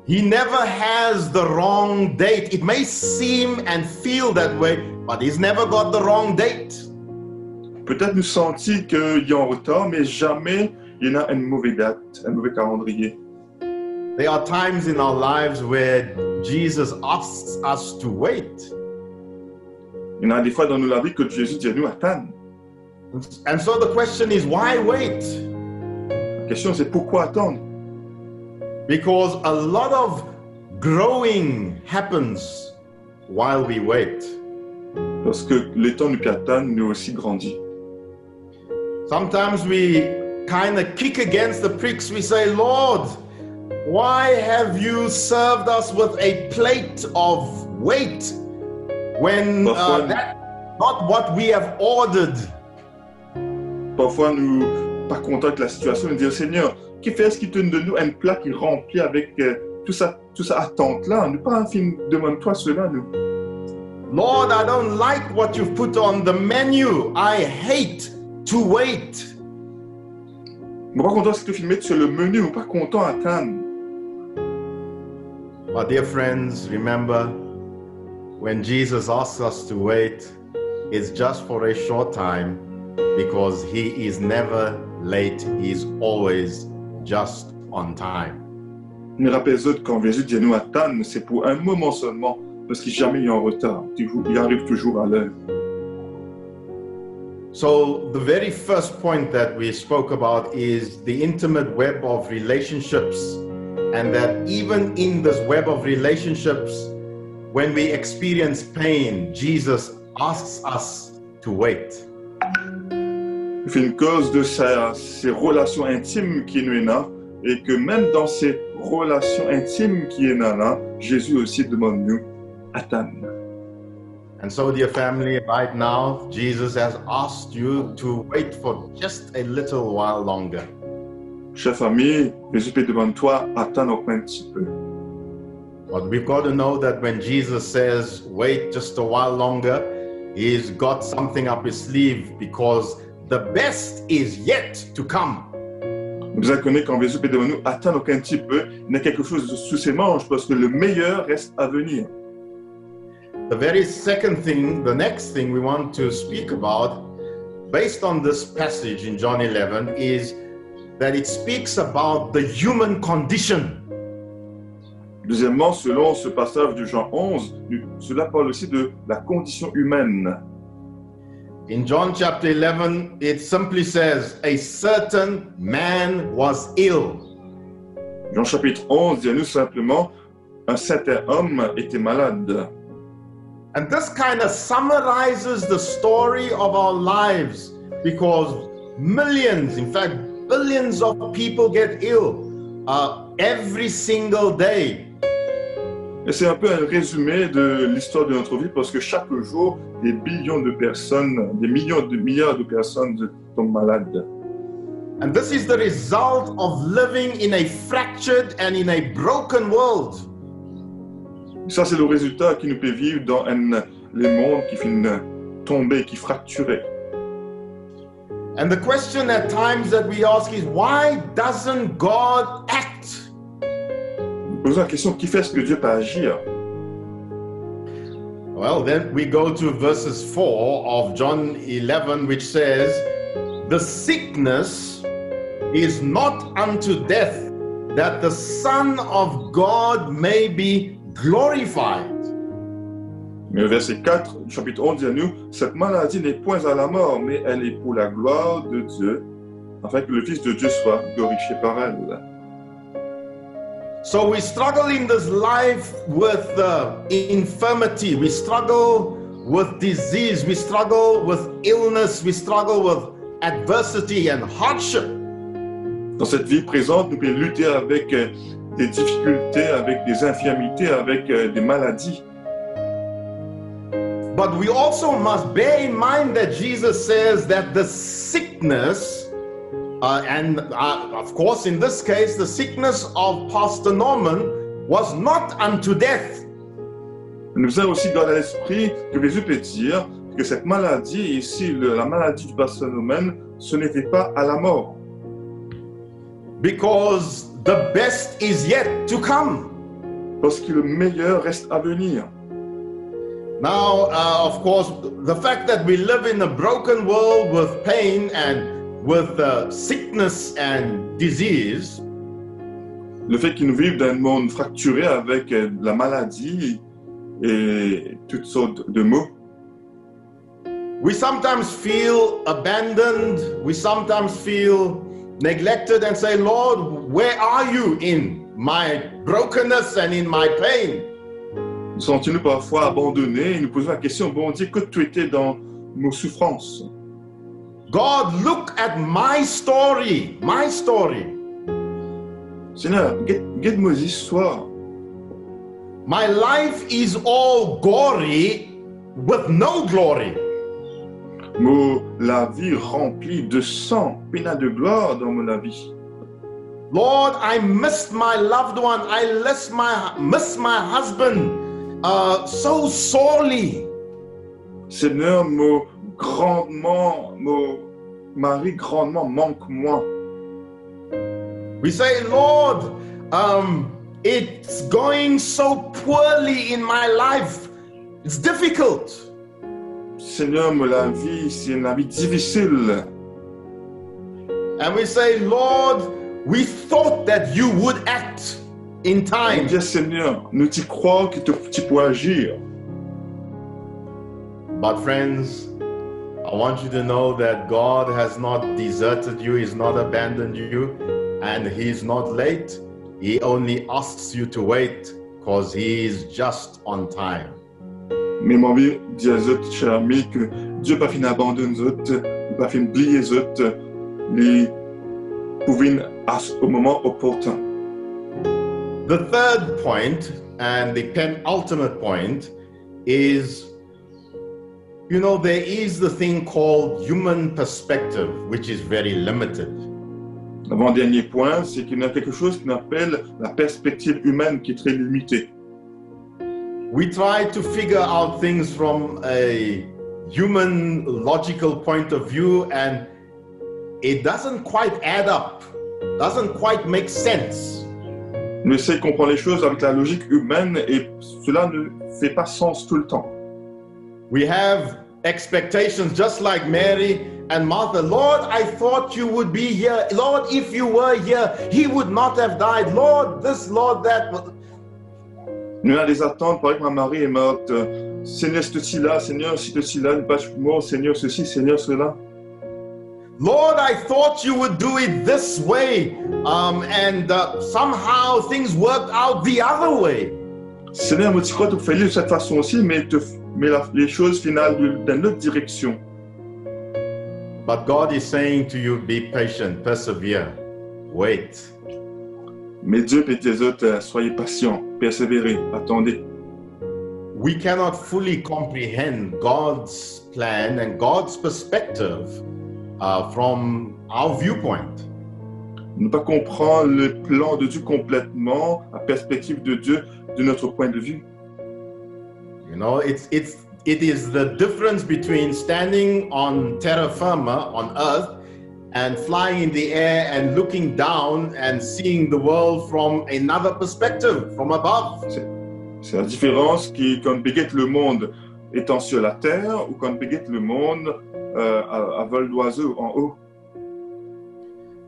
S12: He never has the wrong date. It may seem and feel that way, but he's never got the wrong date.
S13: Peut-être nous sentir qu'il est en retard, mais jamais il y en a une mauvaise date, un mauvais calendrier.
S12: There are times in our lives where Jesus asks us to wait.
S13: Il y en a des fois dans nos vies que Jésus dit à nous attendre.
S12: And so the question is, why wait?
S13: La question c'est pourquoi attendre?
S12: Because a lot of growing happens while we wait.
S13: Parce que le temps nous attend, nous aussi grandit.
S12: Sometimes we kind of kick against the pricks. We say, Lord, why have you served us with a plate of weight when that's not what we have ordered?
S13: Parfois, nous pas contents de la situation, nous disons, Seigneur, qui fait ce qui te donne nous un plat qui remplit avec tout ça attente-là. Nous pas un film, demande-toi cela, nous.
S12: Lord, I don't like what you've put on the menu. I hate to wait.
S13: Nous pas contents de ce que tu filmes sur le menu, nous pas contents d'attendre.
S12: But dear friends, remember, when Jesus asks us to wait, it's just for a short time, because he is never late, he is always just on time.
S13: Mais rappelez-vous que quand Jésus dit à nous attendre, c'est pour un moment seulement, parce qu'il jamais est en retard, il arrive toujours à l'heure.
S12: So the very first point that we spoke about is the intimate web of relationships, and that even in this web of relationships, when we experience pain, Jesus asks us to wait.
S13: C'est une cause de ces relations intimes qui nous est là, et que même dans ces relations intimes qui est là, Jésus aussi demande nous attendre.
S12: And so, dear family, right now, Jesus has asked you to wait for just a little while longer.
S13: Chère famille, Jésus peut demander toi attendre encore un petit peu.
S12: But we've got to know that when Jesus says wait just a while longer, he's got something up his sleeve, because the best is yet to come.
S13: Vous connaissez quand Jésus peut demander nous attendre encore un petit peu, il y a quelque chose sous ses manches parce que le meilleur reste à venir.
S12: The very second thing, the next thing we want to speak about, based on this passage in John 11, is that it speaks about the human condition.
S13: Deuxièmement, selon ce passage de Jean 11, cela parle aussi de la condition humaine.
S12: In John chapter 11, it simply says, a certain man was ill.
S13: Jean chapitre 11 dit à nous simplement, un certain homme était malade.
S12: And this kind of summarizes the story of our lives, because millions, in fact, billions of people get ill. every single day.
S13: Et c'est un peu un résumé de l'histoire de notre vie parce que chaque jour, des billions de personnes, des millions de milliards de personnes tombent malades.
S12: And this is the result of living in a fractured and in a broken world.
S13: Ça, c'est le résultat qui nous fait vivre dans les mondes qui finissent tomber, qui fracturés.
S12: And the question at times that we ask is, why doesn't God act?
S13: Posons la question, qui fait ce que Dieu peut agir?
S12: Well, then we go to verses 4 of John 11, which says, the sickness is not unto death, that the Son of God may be glorified.
S13: Mais le verset 4 du chapitre 11 dit à nous, cette maladie n'est point à la mort, mais elle est pour la gloire de Dieu, afin que le Fils de Dieu soit glorifié par elle.
S12: So we struggle in this life with infirmity, we struggle with disease, we struggle with illness, we struggle with adversity and hardship.
S13: Dans cette vie présente, nous pouvons lutter avec des difficultés, avec des infirmités, avec des maladies.
S12: But we also must bear in mind that Jesus says that the sickness, of course in this case, the sickness of Pastor Norman was not unto death.
S13: Nous avons aussi dans l'esprit que Jésus peut dire que cette maladie ici, la maladie du Pasteur Norman, ce n'était pas à la mort.
S12: Because the best is yet to come.
S13: Parce que le meilleur reste à venir.
S12: Now, of course, the fact that we live in a broken world with pain and with sickness and disease,
S13: le fait que nous vivons dans un monde fracturé avec la maladie et toutes sortes de maux,
S12: we sometimes feel abandoned, we sometimes feel neglected and say, Lord, where are you in my brokenness and in my pain?
S13: Nous sentons-nous parfois abandonnés et nous posons la question, bon Dieu, que tu étais dans nos souffrances?
S12: God, look at my story, my story.
S13: Seigneur, regarde mes histoires.
S12: My life is all gory with no glory.
S13: La vie remplie de sang, puis n'a de gloire dans la vie.
S12: Lord, I missed my loved one. I miss my husband so sorely.
S13: Seigneur, mon mari grandement manque moi.
S12: We say, Lord, it's going so poorly in my life. It's difficult.
S13: Seigneur, la vie, c'est une vie difficile.
S12: And we say, Lord, we thought that you would act in time.
S13: On dit, Seigneur, nous t'y croyons que tu peux agir.
S12: But friends, I want you to know that God has not deserted you, He's not abandoned you, and He's not late. He only asks you to wait because He is just on time.
S13: Mais mon vie dit à eux, chers amis, que Dieu n'a pas fini d'abandonner les autres, n'a pas fini d'oublier les autres, les pouvait au moment opportun.
S12: The third point, and the penultimate point, is, you know, there is the thing called human perspective, which is very limited.
S13: L'avant-dernier point, c'est qu'il y a quelque chose qu'on appelle la perspective humaine qui est très limitée.
S12: We try to figure out things from a human logical point of view, and it doesn't quite add up, doesn't quite make sense.
S13: On essaie de comprendre les choses avec la logique humaine et cela ne fait pas sens tout le temps.
S12: We have expectations just like Mary and Martha. Lord, I thought you would be here. Lord, if you were here, he would not have died. Lord, this, Lord, that.
S13: Nous avons des attentes, par exemple, Marie est morte. Seigneur, ceci là, Seigneur, si ceci là, ne pas mort, Seigneur, ceci, Seigneur, cela.
S12: Lord, I thought you would do it this way, and somehow things worked out the other way.
S13: Seigneur, moi, tu crois que tu fais de cette façon aussi, mais les choses finales dans notre direction.
S12: But God is saying to you, be patient, persevere, wait.
S13: Mais Dieu et tes autres, soyez patients, persévérez, attendez.
S12: We cannot fully comprehend God's plan and God's perspective from our viewpoint.
S13: Ne pas comprendre le plan de Dieu complètement, la perspective de Dieu de notre point de vue.
S12: You know, it is the difference between standing on terra firma, on earth, and flying in the air and looking down and seeing the world from another perspective, from above.
S13: C'est la différence quand on guette le monde étant sur la terre ou quand on guette le monde à vol d'oiseau en haut.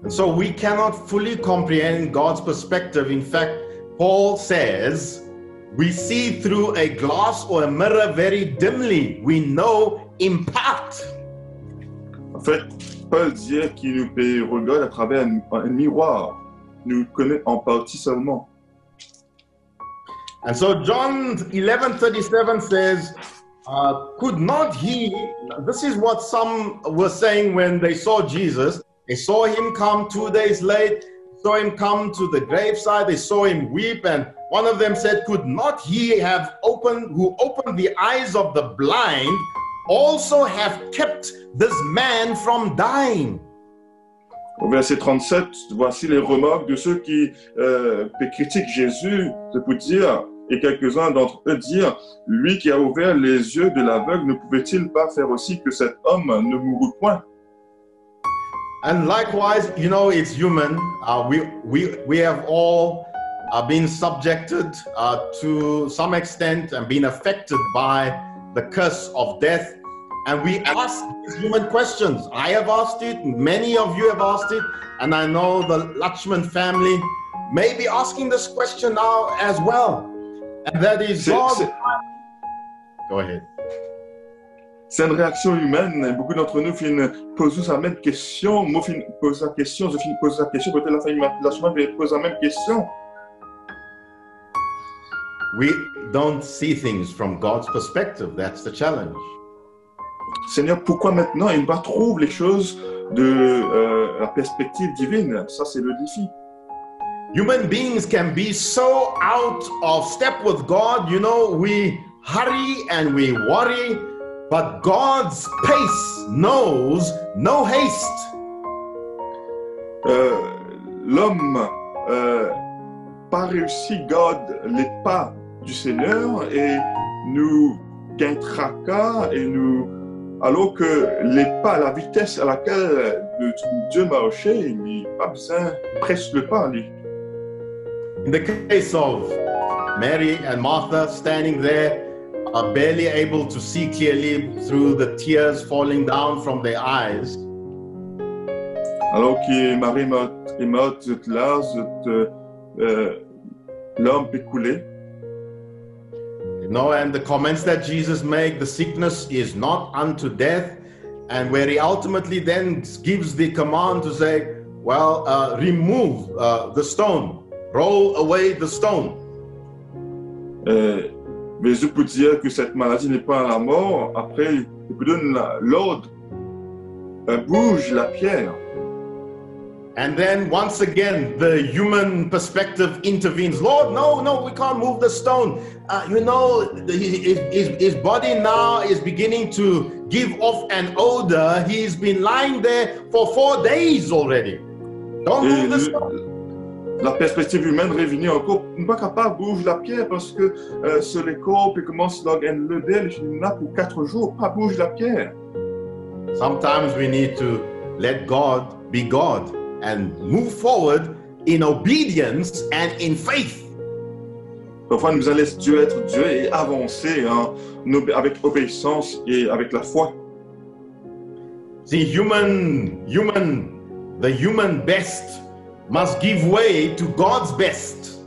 S12: And so we cannot fully comprehend God's perspective. In fact, Paul says, we see through a glass or a mirror very dimly. We know in part.
S13: En fait, Paul dit qu'il nous regarde à travers un miroir. Nous connaît en partie seulement.
S12: And so John 11:37 says, could not he, this is what some were saying when they saw Jesus. They saw him come 2 days late, saw him come to the graveside, they saw him weep, and one of them said, could not he have who opened the eyes of the blind, also have kept this man from dying?
S13: Au verset 37, voici les remarques de ceux qui critiquent Jésus, c'est pour dire, et quelques-uns d'entre eux dire, lui qui a ouvert les yeux de l'aveugle, ne pouvait-il pas faire aussi que cet homme ne mourût point?
S12: And likewise, you know, it's human. We have all been subjected to some extent and been affected by the curse of death. And we ask these human questions. I have asked it, many of you have asked it, and I know the Lachman family may be asking this question now as well. And that is God. Go ahead.
S13: C'est une réaction humaine. Beaucoup d'entre nous posent la même question. Moi, je pose la question, peut-être la famille Lachman pose la même question.
S12: We don't see things from God's perspective. That's the challenge.
S13: Seigneur, pourquoi maintenant il ne pas trouve les choses de la perspective divine? Ça, c'est le défi.
S12: Human beings can be so out of step with God. You know, we hurry and we worry, but God's pace knows no haste.
S13: L'homme pas réussi garde les pas du Seigneur et nous gagne tracas et nous alors que les pas, la vitesse à laquelle Dieu marchait, il n'a pas besoin, presse le pas, lui.
S12: In the case of Mary and Martha standing there, barely able to see clearly through the tears falling down from their eyes.
S13: Alors que Marie et Marthe étaient là, l'homme peut couler.
S12: No, and the comments that Jesus made, the sickness is not unto death, and where he ultimately then gives the command to say, well, remove the stone, roll away the stone.
S13: Jésus peut dire que cette maladie n'est pas à la mort, après il peut donner l'ordre, bouge la pierre.
S12: And then once again, the human perspective intervenes. Lord, no, we can't move the stone. You know, his body now is beginning to give off an odor. He's been lying there for 4 days already. Don't move the stone.
S13: La perspective humaine revenait encore. On n'est pas capable de bouger la pierre parce que sur les corps, puis commence à le d'elle, il est là pour 4 jours, pas bouge la pierre.
S12: Sometimes we need to let God be God and move forward in obedience and in faith.
S13: Parfois, nous allons laisser Dieu être Dieu et avancer avec obéissance et avec la foi.
S12: The human best must give way to God's best.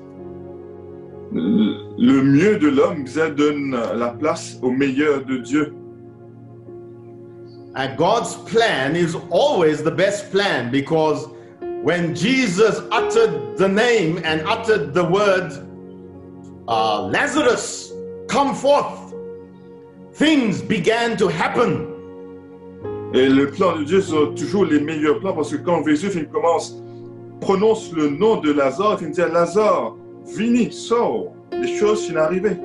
S13: Le mieux de l'homme donne la place au meilleur de Dieu.
S12: And God's plan is always the best plan, because when Jesus uttered the name and uttered the word, Lazarus, come forth, things began to happen.
S13: Et le plan de Dieu sont toujours les meilleurs plans, parce que quand Jésus commence prononce le nom de Lazare, il dit à Lazare, vini, sors. Les choses sont arrivées.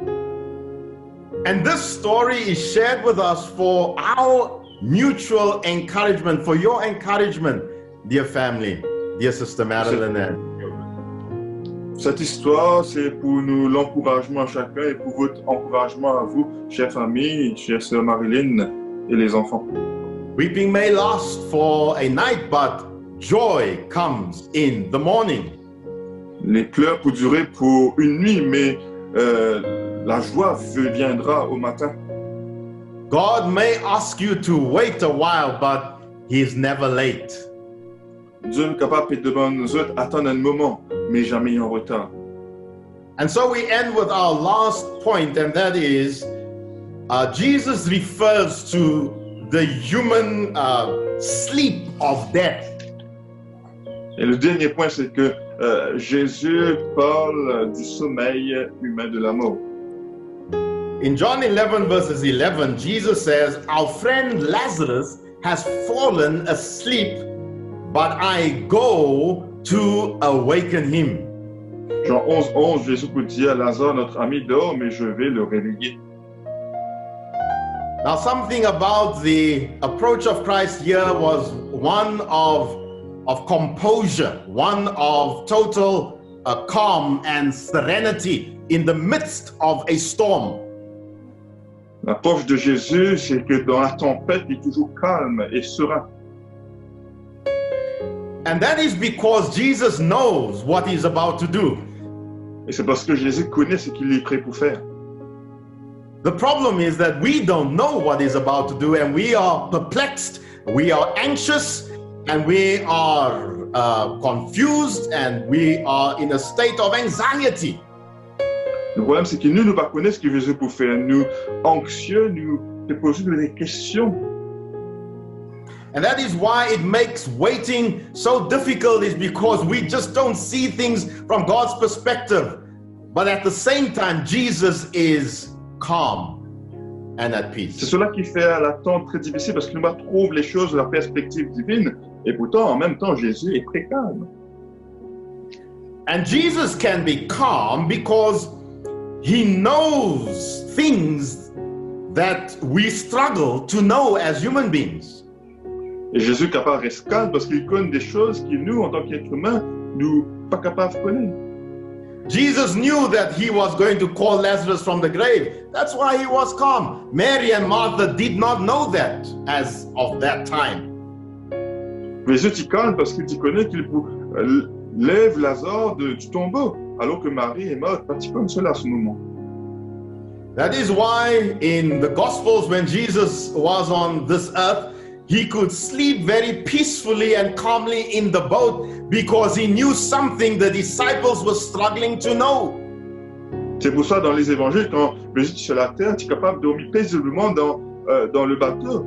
S12: And this story is shared with us for our mutual encouragement, for your encouragement, dear family, dear Sister Marilyn.
S13: Cette histoire, c'est pour nous l'encouragement à chacun et pour votre encouragement à vous, chère famille, chère sœur Marilyn et les enfants.
S12: Weeping may last for a night, but joy comes in the morning.
S13: Les pleurs peuvent durer pour une nuit, mais la joie viendra au matin.
S12: God may ask you to wait a while, but He is never late.
S13: Dieu est capable de demander aux autres attendre un moment, mais jamais en retard.
S12: And so we end with our last point, and that is Jesus refers to the human sleep of death.
S13: Et le dernier point, c'est que Jésus parle du sommeil humain de la mort.
S12: In John 11 verses 11, Jesus says, "Our friend Lazarus has fallen asleep, but I go to awaken him."
S13: Jean 11, Jésus peut dire à Lazare, notre ami dort, mais je vais le réveiller.
S12: Now, something about the approach of Christ here was one of composure, one of total calm and serenity in the midst of a storm.
S13: L'approche de Jésus, c'est que dans la tempête, il est toujours calme et serein.
S12: And that is because Jesus knows what he's about to do.
S13: Et c'est parce que Jésus connaît ce qu'il est prêt pour faire.
S12: The problem is that we don't know what he's about to do, and we are perplexed, we are anxious, and we are confused, and we are in a state of anxiety.
S13: Le problème, c'est que nous ne pas connaissons ce que Jésus peut faire. Nous, anxieux, nous posons des questions.
S12: And that is why it makes waiting so difficult, is because we just don't see things from God's perspective. But at the same time, Jesus is calm and at peace.
S13: C'est cela qui fait l'attente très difficile, parce que nous trouvons les choses de la perspective divine, et pourtant, en même temps, Jésus est très calme.
S12: And Jesus can be calm because he knows things that we struggle to know as human beings.
S13: Et Jésus est capable de rester calme parce qu'il connaît des choses que nous, en tant qu'êtres humains, nous pas capables de connaître.
S12: Jesus knew that he was going to call Lazarus from the grave. That's why he was calm. Mary and Martha did not know that as of that time.
S13: Jésus est calme parce qu'il connaît qu'il lève Lazare du tombeau, alors que Marie et Marthe ne connaissent cela à ce moment.
S12: That is why in the Gospels, when Jesus was on this earth, he could sleep very peacefully and calmly in the boat because he knew something the disciples were struggling to know.
S13: C'est pour ça dans les évangiles, quand Jésus est sur la terre, tu es capable de dormir paisiblement dans le bateau,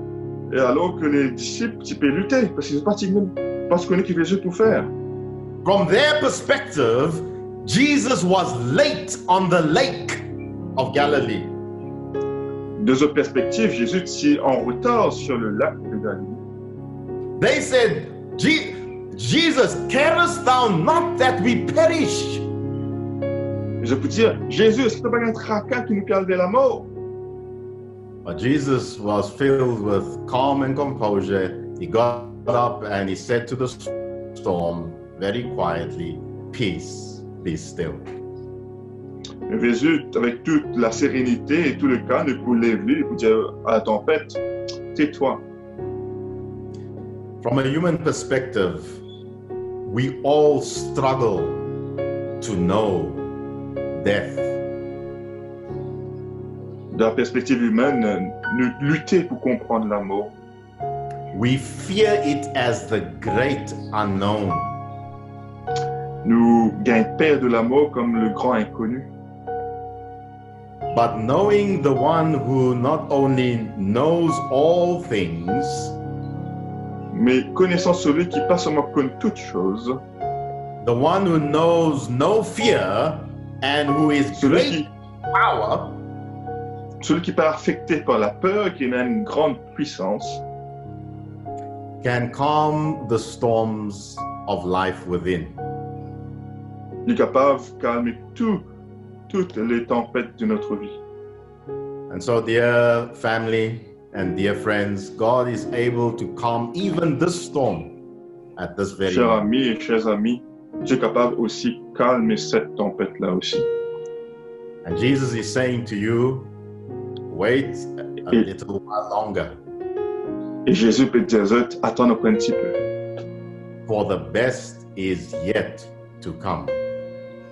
S13: et alors que les disciples, tu peux lutter parce qu'ils ne pas ce qu'on Jésus pour faire.
S12: From their perspective, Jesus was late on the lake of Galilee.
S13: De cette perspective, Jésus est en retard sur le lac de Galilée.
S12: They said, Jesus, carest thou not that we perish?
S13: Je peux dire, Jésus, est-ce que tu n'as pas un tracas qui nous cale de la mort?
S12: But Jesus was filled with calm and composure. He got up and he said to the storm very quietly, "Peace, be still."
S13: Jésus, avec toute la sérénité et tout le calme, pour lever, pour dire à la tempête, tais-toi.
S12: From a human perspective, we all struggle to know death.
S13: De la perspective humaine, nous luttons pour comprendre la mort.
S12: We fear it as the great unknown.
S13: Nous gagnons peur de la mort comme le grand inconnu.
S12: But knowing the one who not only knows all things,
S13: mais connaissant celui qui pas seulement connaît toutes choses,
S12: the one who knows no fear and who is great power,
S13: celui qui n'est pas affecté par la peur, qui a une grande puissance,
S12: can calm the storms of life within.
S13: Il est capable de calmer toutes les tempêtes de notre vie.
S12: And so, dear family and dear friends, God is able to calm even this storm at this very
S13: Chers
S12: moment.
S13: amis et chers amis, Dieu est capable aussi de calmer cette tempête-là aussi.
S12: And Jesus is saying to you, wait a little while longer.
S13: Et Jésus peut dire, attends un petit peu.
S12: For the best is yet to come.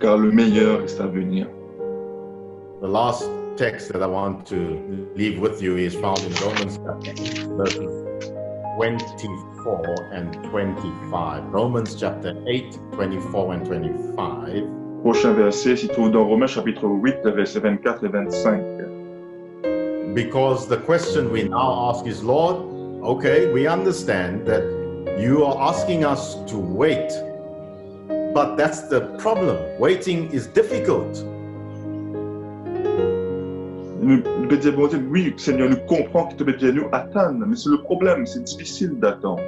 S13: Car le meilleur est à venir.
S12: The last text that I want to leave with you is found in Romans chapter 8, verses 24 and 25. Romans chapter 8, 24 and 25.
S13: Prochain verset se trouve dans Romains chapitre 8, versets 24 et 25.
S12: Because the question we now ask is, Lord, okay, we understand that you are asking us to wait, but that's the problem. Waiting is difficult.
S13: Nous pouvons dire, bon Dieu, oui, Seigneur, nous comprenons que tu peux bien nous attendre, mais c'est le problème, c'est difficile d'attendre.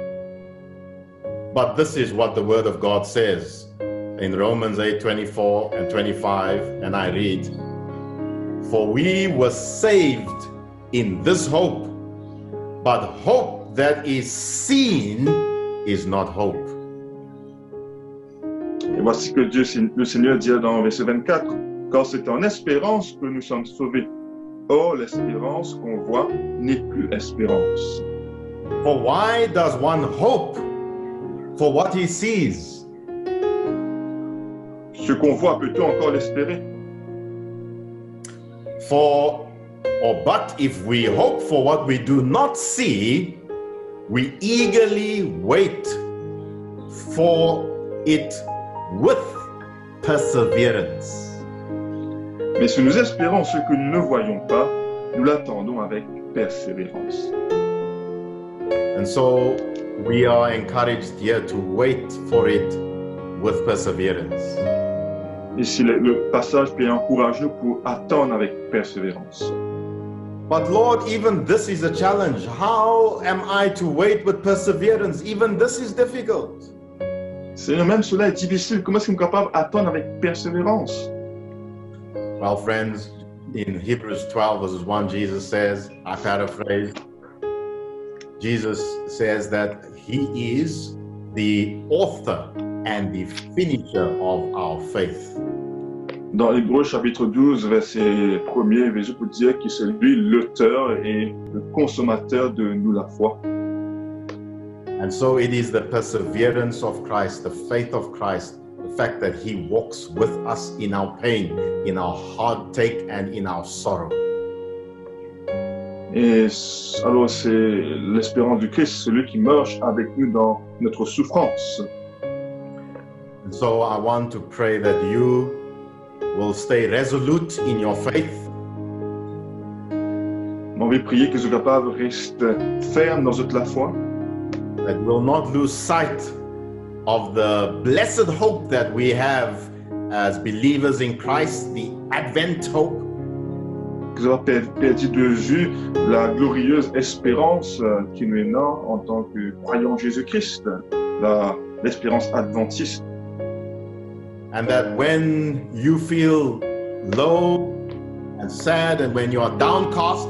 S12: But this is what the Word of God says in Romans 8, 24 and 25, and I read, For we were saved in this hope, but hope that is seen is not hope.
S13: Et voici que Dieu, le Seigneur dit dans verset 24, car c'est en espérance que nous sommes sauvés. Or, l'espérance qu'on voit n'est plus espérance.
S12: For why does one hope for what he sees?
S13: Ce qu'on voit, peut-on encore l'espérer?
S12: But if we hope for what we do not see, we eagerly wait for it with perseverance.
S13: Mais si nous espérons ce que nous ne voyons pas, nous l'attendons avec persévérance.
S12: And so we are encouraged here to wait for it with perseverance.
S13: Ici, le passage peut encourager nous pour attendre avec persévérance.
S12: But Lord, even this is a challenge. How am I to wait with perseverance? Even this is difficult.
S13: Seigneur, même cela est difficile. Comment est-ce qu'on est capable d'attendre avec persévérance?
S12: Well, friends, in Hebrews 12 verses 1, Jesus says, I paraphrase, Jesus says that he is the author and the finisher of our faith.
S13: Dans Hébreux chapitre 12, verset 1er, Jésus peut dire que c'est lui l'auteur et le consommateur de nous la foi.
S12: And so it is the perseverance of Christ, the faith of Christ, the fact that he walks with us in our pain, in our heartache and in our sorrow.
S13: Et alors c'est l'espérance du Christ, celui qui marche avec nous dans notre souffrance.
S12: And so I want to pray that you will stay resolute in your faith.
S13: On va prier que vous soyez capable de rester ferme dans toute la foi.
S12: That we will not lose sight of the blessed hope that we have as believers in Christ, the Advent hope.
S13: Que vous avez perdu de vue la glorieuse espérance qui nous est née en tant que croyants en Jésus-Christ, l'espérance adventiste.
S12: And that when you feel low and sad and when you are downcast,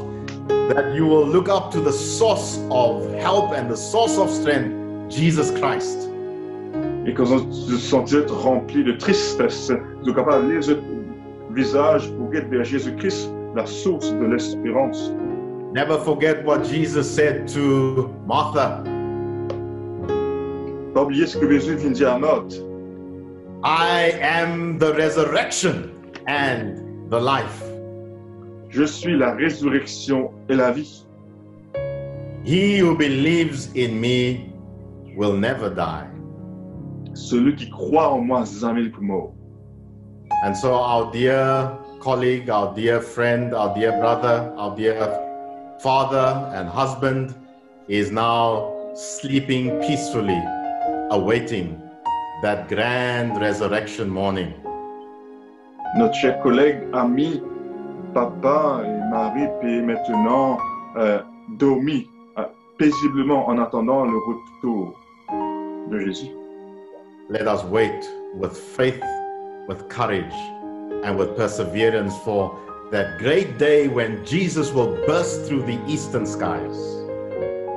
S12: that you will look up to the source of help and the source of strength, Jesus Christ.
S13: Et quand vous vous sentez rempli de tristesse, vous êtes capable de lever votre visage pour regarder vers Jésus-Christ, la source de l'espérance.
S12: Never forget what Jesus said to Martha.
S13: Pas oublier ce que Jésus vient dire à Marthe.
S12: I am the resurrection and the life.
S13: Je suis la résurrection et la vie.
S12: He who believes in me will never die.
S13: Celui qui croit en moi jamais ne peut mourir.
S12: And so our dear colleague, our dear friend, our dear brother, our dear father and husband is now sleeping peacefully, awaiting that grand resurrection morning.
S13: Notre cher collègue, ami, papa et mari peut maintenant dormir paisiblement en attendant le retour de Jésus.
S12: Let us wait with faith, with courage and with perseverance for that great day when Jesus will burst through the eastern skies.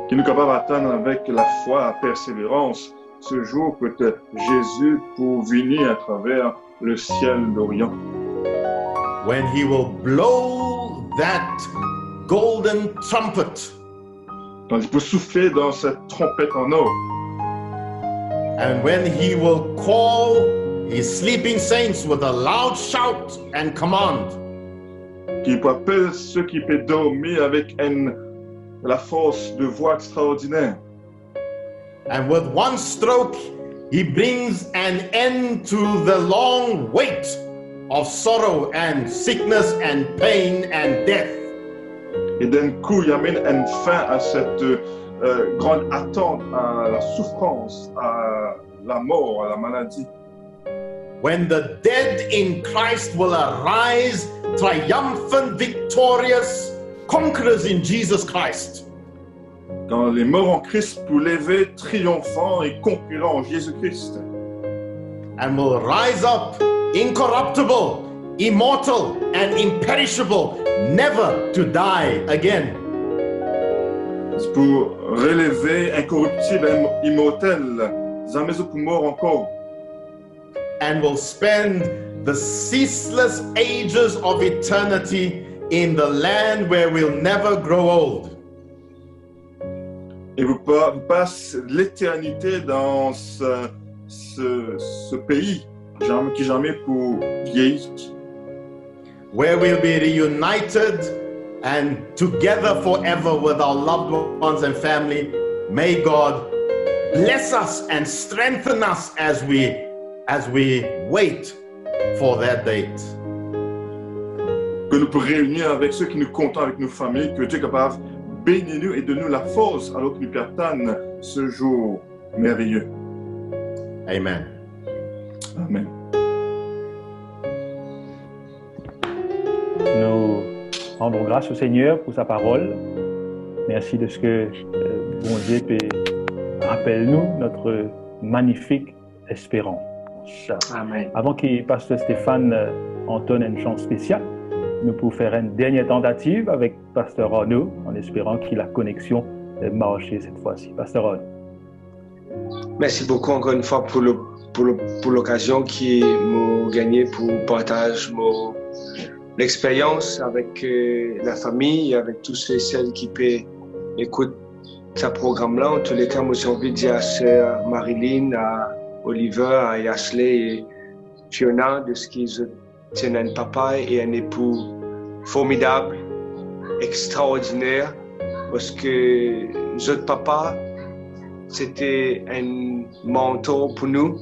S13: Qui nous capable d'attendre avec la foi, la persévérance, ce jour que Jésus pour venir à travers le ciel d'Orient.
S12: When he will blow that golden trumpet.
S13: Quand il peut souffler dans cette trompette en or.
S12: And when he will call his sleeping saints with a loud shout and command.
S13: Qu'il peut appeler ceux qui peuvent dormir avec la force de voix extraordinaire.
S12: And with one stroke, he brings an end to the long wait of sorrow and sickness and pain and death.
S13: Et d'un coup, il amène une fin à cette grande attente, à la souffrance, à la mort, à la maladie.
S12: When the dead in Christ will arise, triumphant, victorious, conquerors in Jesus Christ.
S13: Quand les morts en Christ pour lever triomphant et conquérant en Jésus-Christ.
S12: And will rise up incorruptible, immortal and imperishable, never to die again.
S13: C'est pour relever incorruptible et immortel, jamais pour mort encore.
S12: And will spend the ceaseless ages of eternity in the land where we'll never grow old.
S13: Et vous passez l'éternité dans ce pays qui jamais pour vieillir.
S12: Where we'll be reunited and together forever with our loved ones and family. May God bless us and strengthen us as we wait for that date.
S13: Que nous pourrions réunir avec ceux qui nous comptent, avec nos familles, que Dieu est capable bénir nous et de nous la force alors que nous attendons ce jour merveilleux.
S12: Amen.
S13: Amen.
S1: Nous rendons grâce au Seigneur pour sa parole. Merci de ce que bon Dieu rappelle-nous notre magnifique espérance.
S2: Amen.
S1: Avant que Pasteur Stéphane entonne une chant spéciale, nous pouvons faire une dernière tentative avec Pasteur Arnaud en espérant que la connexion marche cette fois-ci. Pasteur Arnaud.
S2: Merci beaucoup encore une fois pour l'occasion qui m'a gagné pour partager l'expérience avec la famille, avec tous ceux et celles qui peuvent écouter ce programme-là. En tous les cas, moi j'ai envie de dire à Sœur Marilyn, à Oliver, à Ashley et Fiona de ce qu'ils tiennent un papa et un époux formidable, extraordinaire, parce que notre papa, c'était un mentor pour nous.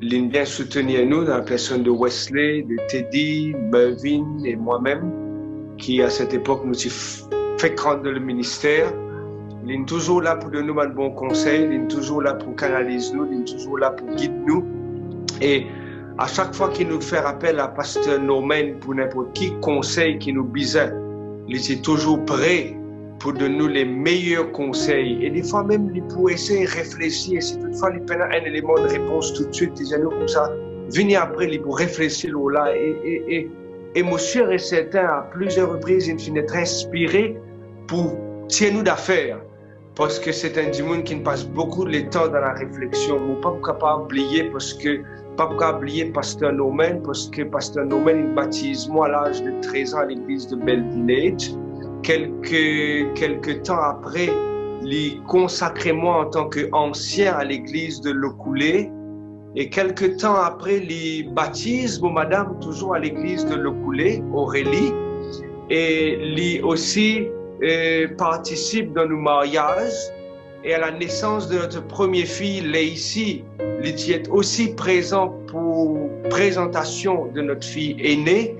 S2: Il a bien soutenu nous dans la personne de Wesley, de Teddy, Mervyn et moi-même, qui à cette époque nous a fait grandir le ministère. Il est toujours là pour donner un bon conseil, il est toujours là pour canaliser nous, il est toujours là pour guider nous. Et à chaque fois qu'il nous fait appel à Pasteur Norman pour n'importe qui conseil qui nous bisait, il était toujours prêt pour donner nous les meilleurs conseils. Et des fois même, il pour essayer de réfléchir. Si toutefois, il prend un élément de réponse tout de suite, déjà nous comme ça, venir après, il pour réfléchir là. Et mon cher et certain, à plusieurs reprises, il finit très inspiré pour tirer nous d'affaires. Parce que c'est un démon qui passe beaucoup de temps dans la réflexion. Nous ne pouvons pas oublier parce que pas oublier Pasteur Norman, parce que Pasteur Norman, il baptise moi à l'âge de 13 ans à l'église de Belle Village. Quelques temps après, il consacre moi en tant qu'ancien à l'église de Locoulé. Et quelques temps après, il baptise madame toujours à l'église de Locoulé, Aurélie. Et il aussi participe dans nos mariages. Et à la naissance de notre première fille, Lacey, il est aussi présent pour présentation de notre fille aînée.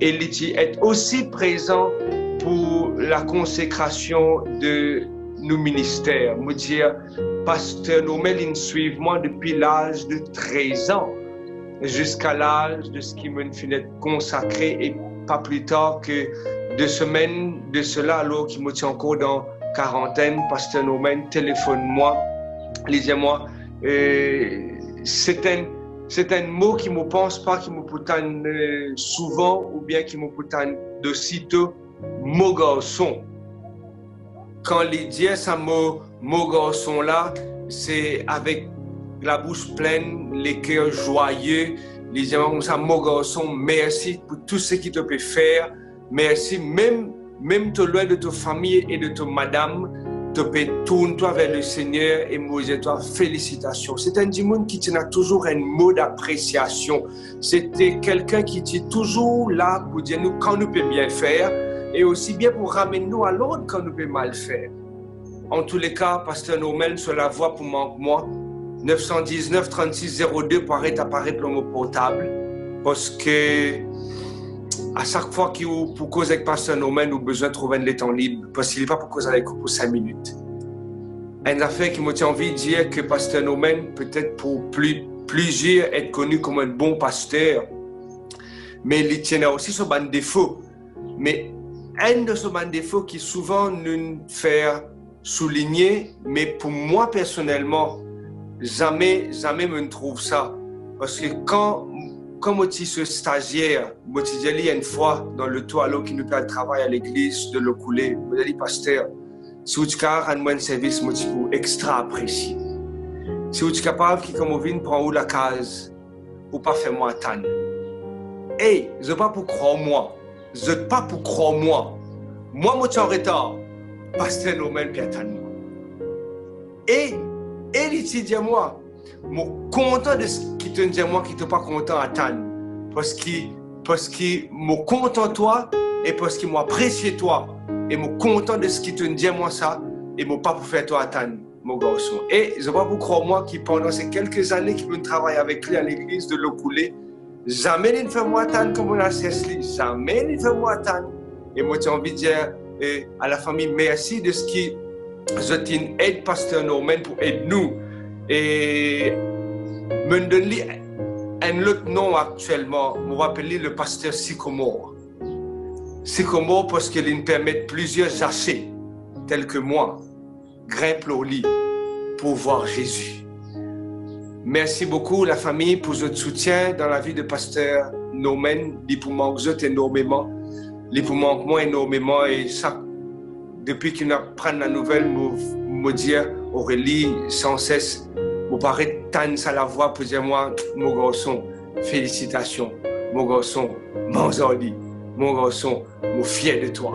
S2: Et il est aussi présent pour la consécration de nos ministères. Je dire, Pasteur Norman, il suit moi depuis l'âge de 13 ans jusqu'à l'âge de ce qui me finit consacré et pas plus tard que 2 semaines de cela, alors qu'il me tient encore dans quarantaine, Pasteur Norman téléphone-moi, lisez-moi, c'est
S14: c'est un mot qui me pense pas, qui me pourtant souvent, ou bien qui me pourtant de sitôt, mon garçon. Quand il dit ça mot garçon là, c'est avec la bouche pleine, les cœurs joyeux, les gens comme ça, mon garçon, merci pour tout ce que tu peux faire, merci, même tu loin de ta famille et de ta madame, tu peux tourner-toi vers le Seigneur et me toi félicitations. C'est un dimanche qui tient toujours un mot d'appréciation. C'était quelqu'un qui était toujours là pour dire nous quand nous pouvons bien faire et aussi bien pour ramener nous à l'ordre quand nous pouvons mal faire. En tous les cas, Pasteur Nomel sur la voie pour moi, 919 36 02 apparaît pour mon portable parce que à chaque fois qu'il pour cause avec Pasteur Nomel, nous avons besoin de trouver un temps libre parce qu'il n'est pas pour cause avec pour 5 minutes. Une affaire qui me tient envie de dire que Pasteur Nomel, peut-être pour plusieurs, être connu comme un bon pasteur, mais il tient aussi son bon défaut. Mais un de ses bons défauts qui souvent nous fait souligner, mais pour moi personnellement, jamais me trouve ça. Parce que quand je suis ce stagiaire, je suis allé une fois dans le toit alors qu'il nous fait le travail à l'église de l'Ocoulé, je suis dit, pasteur, si vous êtes capable de rendre un service, je suis extra apprécié. Si vous êtes capable de comme vient prendre la case, ou pas faire moi attendre. Hey, je ne pas pour croire moi. Je ne pas pour croire moi. Moi, je suis en retard. Pasteur Nomel, puis attendre moi. Et il dit à moi, je suis content de ce qu'il te dit à moi, qui ne pas content à attendre. Parce que je suis content de toi et parce qu'il m'apprécie toi. Et je suis content de ce qu'il te dit à moi ça et je ne pas pour faire toi attendre, mon garçon. Et je ne pas pour croire moi qui pendant ces quelques années qu'il travaille avec lui à l'église de l'Ocoulé, jamais il ne fait moi attendre comme on a cessé. Jamais il ne fait moi attendre. Et moi, j'ai envie de dire à la famille, merci de ce qui je aide Pasteur Norman pour aider nous. Et me donne un autre nom actuellement, je m'appelle le pasteur Sycomore. Sycomore parce qu'il nous permet plusieurs achats, tels que moi, grimpe au lit pour voir Jésus. Merci beaucoup la famille pour votre soutien dans la vie de pasteur Norman. Il pour manquer énormément. Il pour manquer moi énormément et ça, depuis qu'il apprend la nouvelle, me dire Aurélie sans cesse, me paraît tant à la voix pour dire moi, mon garçon, félicitations, mon garçon, mon zoli, mon garçon, je suis fier de toi.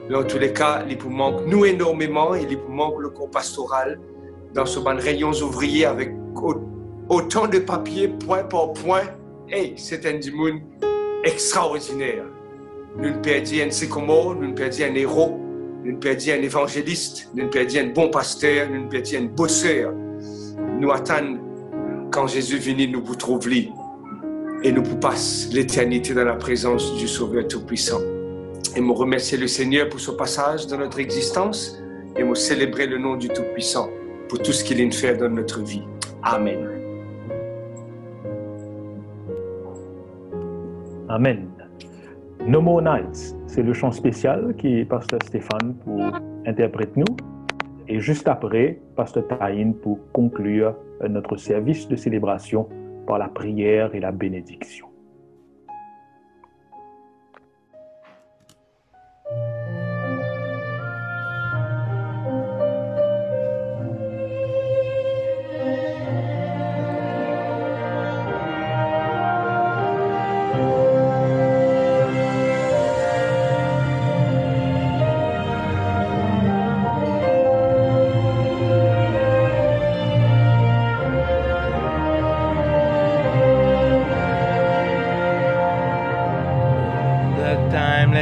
S14: Dans tous les cas, il pour manquer nous énormément et il pour manquer le corps pastoral dans ce ban rayons ouvriers avec autant de papiers, point par point. Hey, c'est un dimanche extraordinaire. Nous ne perdons un sycomore, nous ne perdons un héros, nous ne perdons un évangéliste, nous ne perdons un bon pasteur, nous ne perdons un bosseur. Nous attendons quand Jésus vient, nous vous trouvons et nous passons l'éternité dans la présence du Sauveur Tout-Puissant. Et me remercier le Seigneur pour son passage dans notre existence et me célébrer le nom du Tout-Puissant pour tout ce qu'il vient de faire dans notre vie. Amen.
S1: Amen. No More Nights, c'est le chant spécial qui est Pasteur Stéphane pour interpréter nous. Et juste après, Pasteur Taïn pour conclure notre service de célébration par la prière et la bénédiction.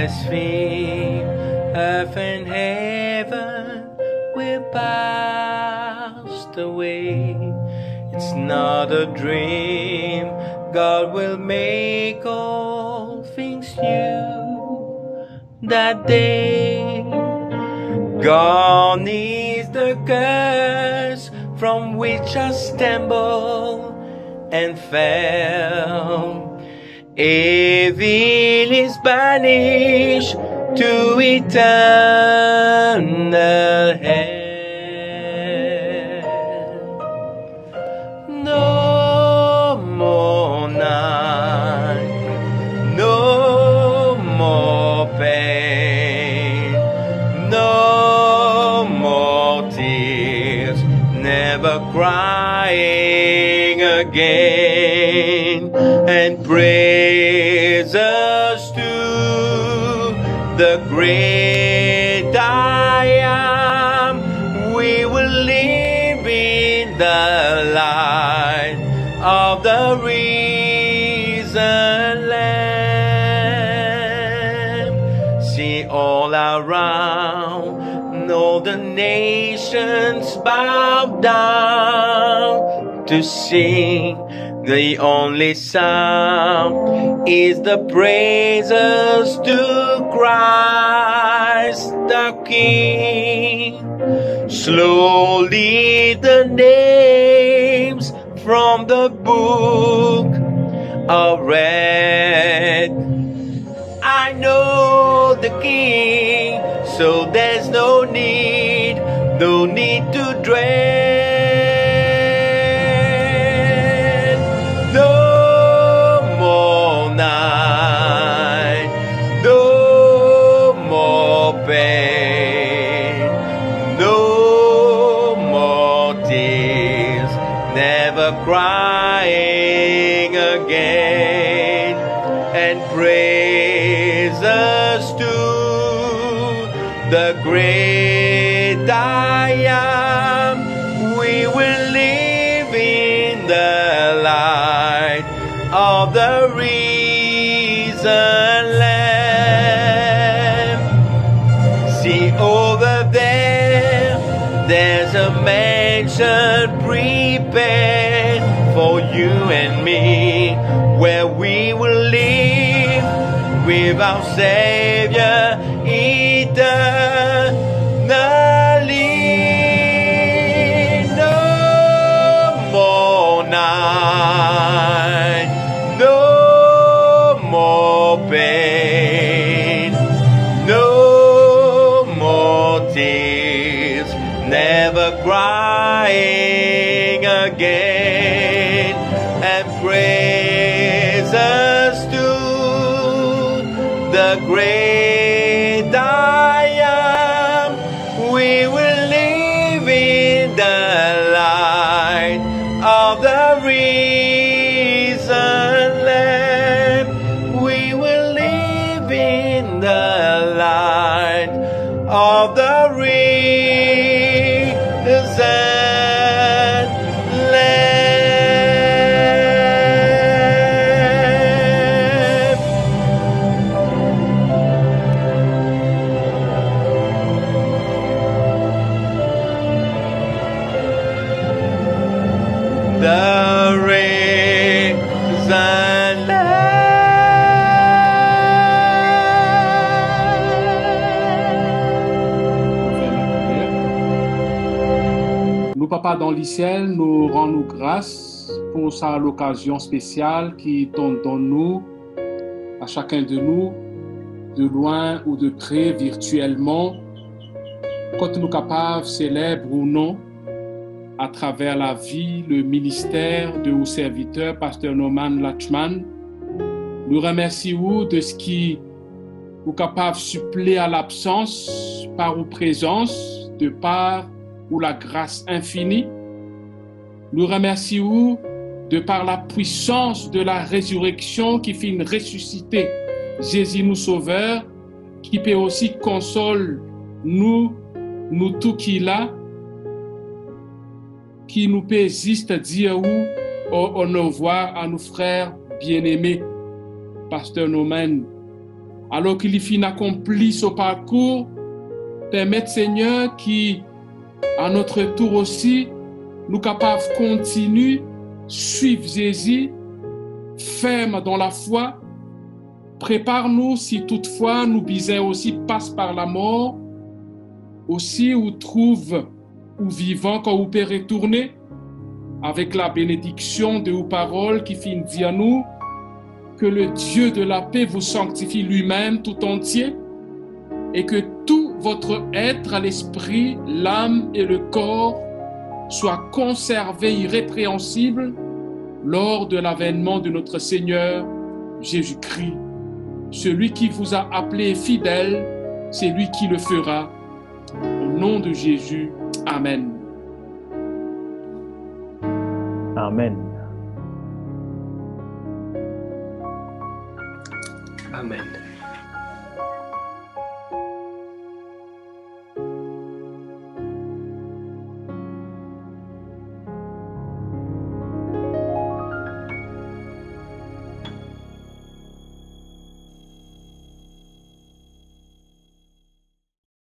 S5: Stream, earth and heaven will pass away. It's not a dream, God will make all things new. That day, gone is the curse from which I stumbled and fell. Evil is banished to eternal hell. No more never crying again, and praises to the great I am. We will live in the light of the risen Lamb. See all around, all the nations bow down to sing. The only sound is the praises to Christ the King. Slowly the names from the book are read. I know the King, so there's no need to dread. No more night, no more pain, no more tears, never crying again, and praises to the great I am. We will live in the light of the risen Lamb. See over there, there's a mansion prepared for you and me, where we will live with our Savior eternally. No more night, no more pain, no more tears, never crying again, and praises to the great I am. We will live in the light of the risen Lamb. We will live in the light of the risen Lamb. The risen
S15: Nous, Papa dans les ciels, nous rendons grâce pour ça l'occasion spéciale qui donne nous, à chacun de nous, de loin ou de près, virtuellement, quand nous capables célèbre ou non, à travers la vie, le ministère de vos serviteurs, Pasteur Norman Lachman. Nous remercions de ce qui vous capable suppléer à l'absence par vos présence, de par ou la grâce infinie. Nous remercions de par la puissance de la résurrection qui fait ressusciter Jésus nous sauveur, qui peut aussi consoler nous tout qui là, qui nous peut juste dire où au revoir à nos frères bien-aimés, Pasteur Norman. Alors qu'il finit accompli ce parcours, permettre Seigneur qui, à notre tour aussi, nous capables de continuer, suivre Jésus, ferme dans la foi. Prépare-nous si toutefois nous bisons aussi passe par la mort, aussi ou trouve ou vivant quand vous pouvez retourner avec la bénédiction de vos paroles qui finit dire à nous que le Dieu de la paix vous sanctifie lui-même tout entier et que tout votre être à l'esprit, l'âme et le corps soit conservé irrépréhensible lors de l'avènement de notre Seigneur Jésus-Christ. Celui qui vous a appelé fidèle, c'est lui qui le fera. Au nom de Jésus, Amen.
S1: Amen.
S14: Amen.